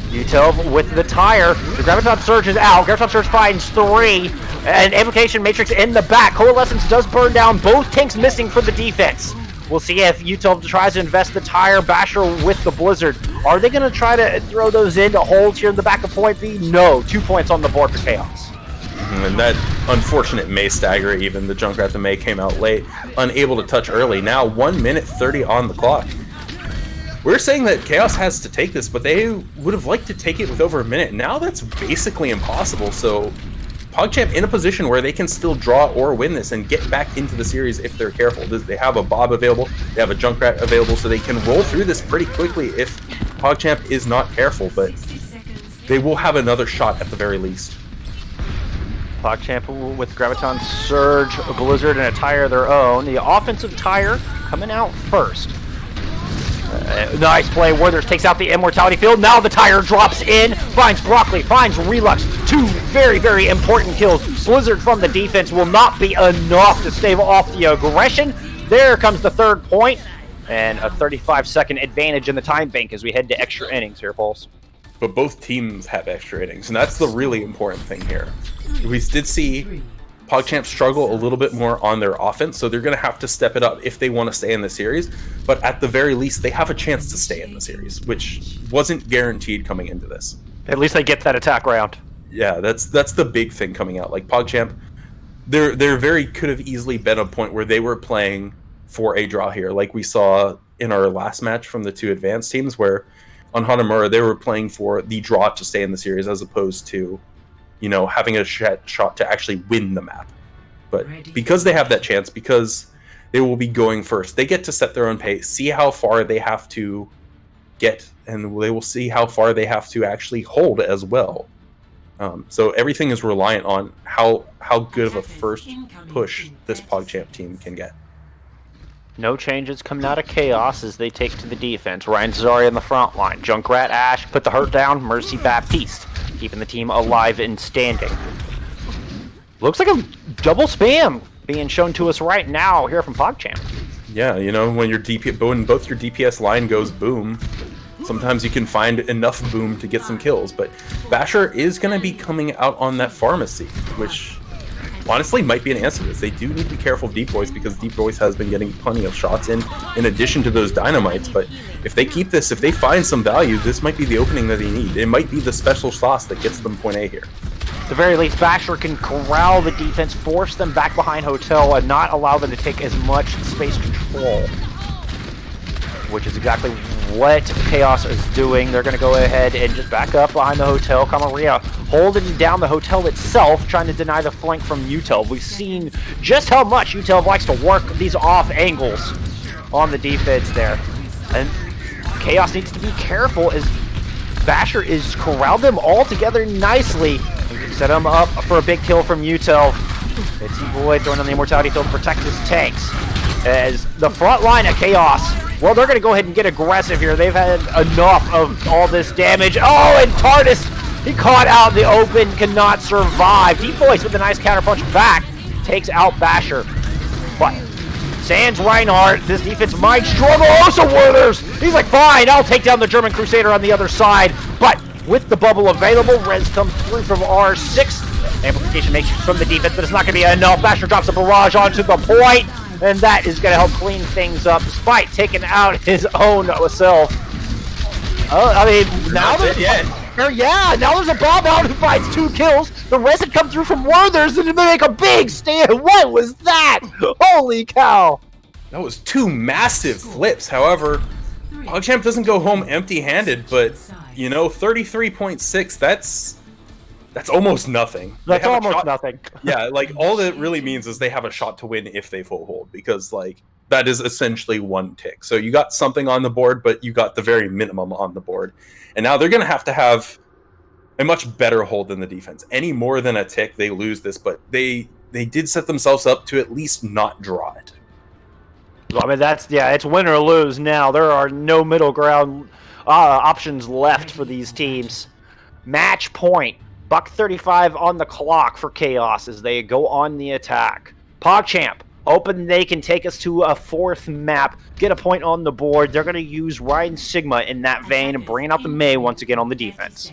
Utel with the tire. The Graviton Surge is out. Graviton Surge finds 3. And Amplification Matrix in the back. Coalescence does burn down. Both tanks missing for the defense. We'll see if Utel tries to invest the tire. Basher with the Blizzard. Are they going to try to throw those into holes here in the back of point B? No. 2 points on the board for Chaos. And that unfortunate May stagger, even the Junkrat the May came out late, unable to touch early. Now 1 minute 30 on the clock. We're saying that Chaos has to take this, but they would have liked to take it with over a minute. Now that's basically impossible, so PogChamp in a position where they can still draw or win this and get back into the series if they're careful. They have a Bob available, they have a Junkrat available, so they can roll through this pretty quickly if PogChamp is not careful, but they will have another shot at the very least. PogChamp with Graviton Surge, a Blizzard, and a tire of their own. The offensive tire coming out first. Nice play. Werther's takes out the Immortality Field. Now the tire drops in, finds Broccoli, finds Relux. 2 very, very important kills. Blizzard from the defense will not be enough to stave off the aggression. There comes the 3rd point, and a 35-second advantage in the time bank as we head to extra innings here, Pulse. but both teams have extra innings, and that's the really important thing here. We did see PogChamp struggle a little bit more on their offense, so they're going to have to step it up if they want to stay in the series, but at the very least, they have a chance to stay in the series, which wasn't guaranteed coming into this. At least they get that attack round. Yeah, that's the big thing coming out. Like, PogChamp, they're very could have easily been a point where they were playing for a draw here, like we saw in our last match from the two advanced teams, where on Hanamura, they were playing for the draw to stay in the series as opposed to, you know, having a shot to actually win the map. But because they have that chance, because they will be going first, they get to set their own pace, see how far they have to get, and they will see how far they have to actually hold as well. So everything is reliant on how good of a first push this PogChamp team can get. No changes coming out of Chaos as they take to the defense. Ryan Zari on the front line. Junkrat Ash put the hurt down. Mercy Baptiste keeping the team alive and standing. Looks like a double spam being shown to us right now here from PogChamp. Yeah, you know, when when both your DPS line goes boom, sometimes you can find enough boom to get some kills. But Basher is going to be coming out on that pharmacy, which honestly might be an answer to this. They do need to be careful of Deep Voice, because Deep Voice has been getting plenty of shots in addition to those dynamites. But if they keep this, if they find some value, this might be the opening that they need. It might be the special sauce that gets them point A here. At the very least, Basher can corral the defense, force them back behind Hotel, and not allow them to take as much space control, which is exactly what Chaos is doing. They're going to go ahead and just back up behind the Hotel. Camaria holding down the Hotel itself, trying to deny the flank from Utel. We've seen just how much Utel likes to work these off angles on the defense there. And Chaos needs to be careful as Basher is corralled them all together nicely. Set him up for a big kill from Utel. It's Boy throwing on the Immortality Field to protect his tanks. As the front line of Chaos, well, they're going to go ahead and get aggressive here. They've had enough of all this damage. Oh, and Tardis, he caught out in the open, cannot survive. Deep Voice with a nice counterpunch back takes out Basher. But sans Reinhardt, this defense might struggle. Oh, so Werther's, he's like, fine, I'll take down the German Crusader on the other side. But with the bubble available, Rez comes through from R6. Amplification makes from the defense, but it's not going to be enough. Basher drops a barrage onto the point, and that is going to help clean things up, despite taking out his own self. I mean, now now there's a bomb out who finds 2 kills. The rest had come through from Werther's, and they make a big stand. What was that? Holy cow! That was 2 massive flips. However, PogChamp doesn't go home empty-handed, but you know, 33.6. That's almost nothing. That's almost nothing. Yeah, like all that really means is they have a shot to win if they full hold, because like that is essentially 1 tick. So you got something on the board, but you got the very minimum on the board. And now they're going to have a much better hold than the defense. Any more than a tick, they lose this, but they did set themselves up to at least not draw it. I mean, it's win or lose now. There are no middle ground options left for these teams. Match point. $1:35 on the clock for Chaos as they go on the attack. PogChamp, hoping they can take us to a 4th map, get a point on the board. They're going to use Ryan Sigma in that vein and bring out the May once again on the defense.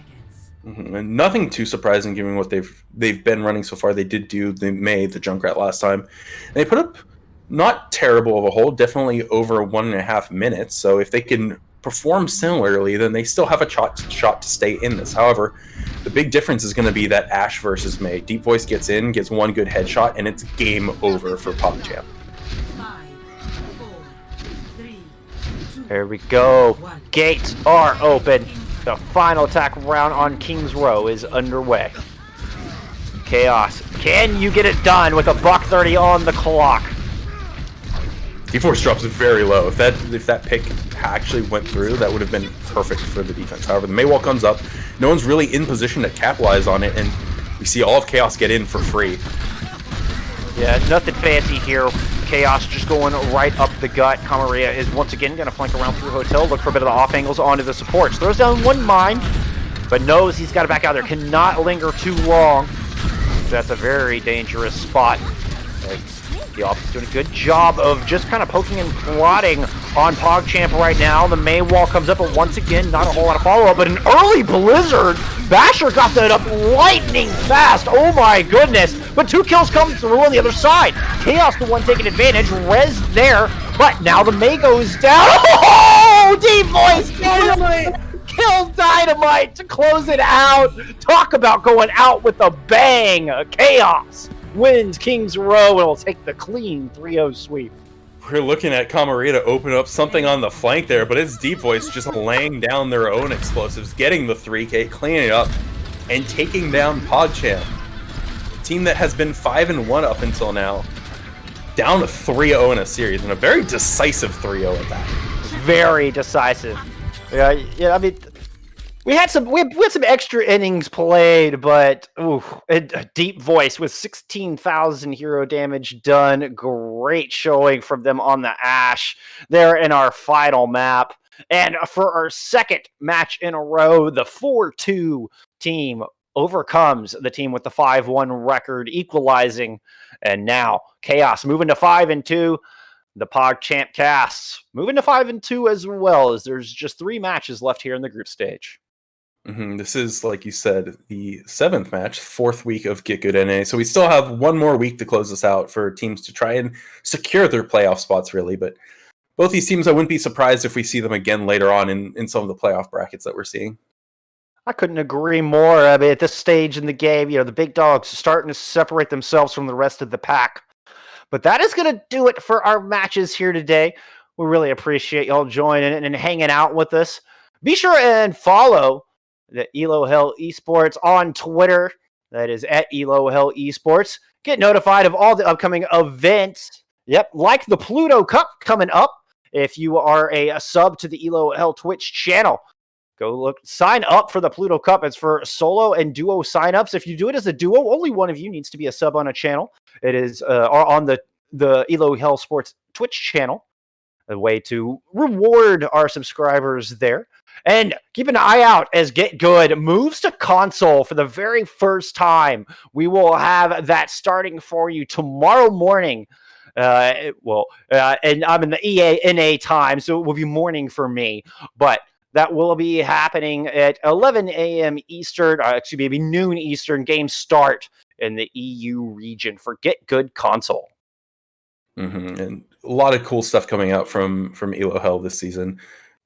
Mm-hmm. And nothing too surprising given what they've been running so far. They did do the May, the Junkrat last time. They put up not terrible of a hold, definitely over 1.5 minutes. So if they can perform similarly, then they still have a shot to stay in this. However, the big difference is going to be that Ash versus May. Deep Voice gets in, gets 1 good headshot, and it's game over for PogChamp. There we go. Gates are open. The final attack round on King's Row is underway. Chaos, can you get it done with a $1:30 on the clock? D-Force drops very low. If that pick actually went through, that would have been perfect for the defense. However, the Maywall comes up. No one's really in position to capitalize on it, and we see all of Chaos get in for free. Yeah, nothing fancy here. Chaos just going right up the gut. Camaria is once again going to flank around through Hotel, look for a bit of the off angles onto the supports. Throws down 1 mine, but knows he's got to back out there. Cannot linger too long. That's a very dangerous spot. The offense doing a good job of just kind of poking and prodding on PogChamp right now. The May wall comes up, but once again, not a whole lot of follow-up, but an early Blizzard. Basher got that up lightning fast. Oh my goodness. But 2 kills come through on the other side. Chaos the one taking advantage. Rez there, but now the May goes down. Oh, Deep Voice kill Dynamite to close it out. Talk about going out with a bang. Chaos wins Kings Row and will take the clean 3-0 sweep. We're looking at Camarita open up something on the flank there, but it's Deep Voice just laying down their own explosives, getting the 3K, cleaning it up, and taking down PogChamp. A team that has been 5-1 up until now, down to 3-0 in a series, and a very decisive 3-0 at that. Very decisive. Yeah, I mean, we had some extra innings played, but a Deep Voice with 16,000 hero damage done. Great showing from them on the Ash there in our final map. And for our second match in a row, the 4-2 team overcomes the team with the 5-1 record, equalizing. And now Chaos moving to 5-2. The PogChamp casts moving to 5-2 as well, as there's just 3 matches left here in the group stage. This is, like you said, the 7th match, 4th week of GitGud NA. So we still have 1 more week to close this out for teams to try and secure their playoff spots, really. But both these teams, I wouldn't be surprised if we see them again later on in some of the playoff brackets that we're seeing. I couldn't agree more. I mean, at this stage in the game, the big dogs are starting to separate themselves from the rest of the pack. But that is going to do it for our matches here today. We really appreciate y'all joining and hanging out with us. Be sure and follow the Elo Hell Esports on Twitter. That is at Elo Hell Esports. Get notified of all the upcoming events. Yep, like the Pluto Cup coming up. If you are a sub to the Elo Hell Twitch channel, go sign up for the Pluto Cup. It's for solo and duo signups. If you do it as a duo, only one of you needs to be a sub on a channel. It is on the Elo Hell Sports Twitch channel. A way to reward our subscribers there. And keep an eye out as GitGud moves to console for the very first time. We will have that starting for you tomorrow morning. And I'm in the EA time, so it will be morning for me. But that will be happening at 11 a.m. Eastern, maybe noon Eastern, game start in the EU region for GitGud console. And a lot of cool stuff coming out from Elo Hell this season.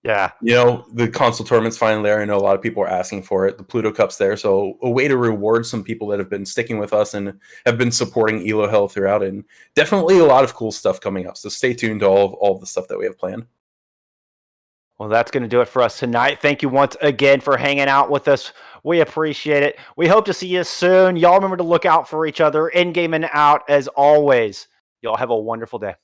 Yeah. The console tournament's finally there. I know a lot of people are asking for it. The Pluto Cup's there. So a way to reward some people that have been sticking with us and have been supporting Elo Hell throughout. And definitely a lot of cool stuff coming up. So stay tuned to all of the stuff that we have planned. Well, that's going to do it for us tonight. Thank you once again for hanging out with us. We appreciate it. We hope to see you soon. Y'all remember to look out for each other in game and out as always. Y'all have a wonderful day.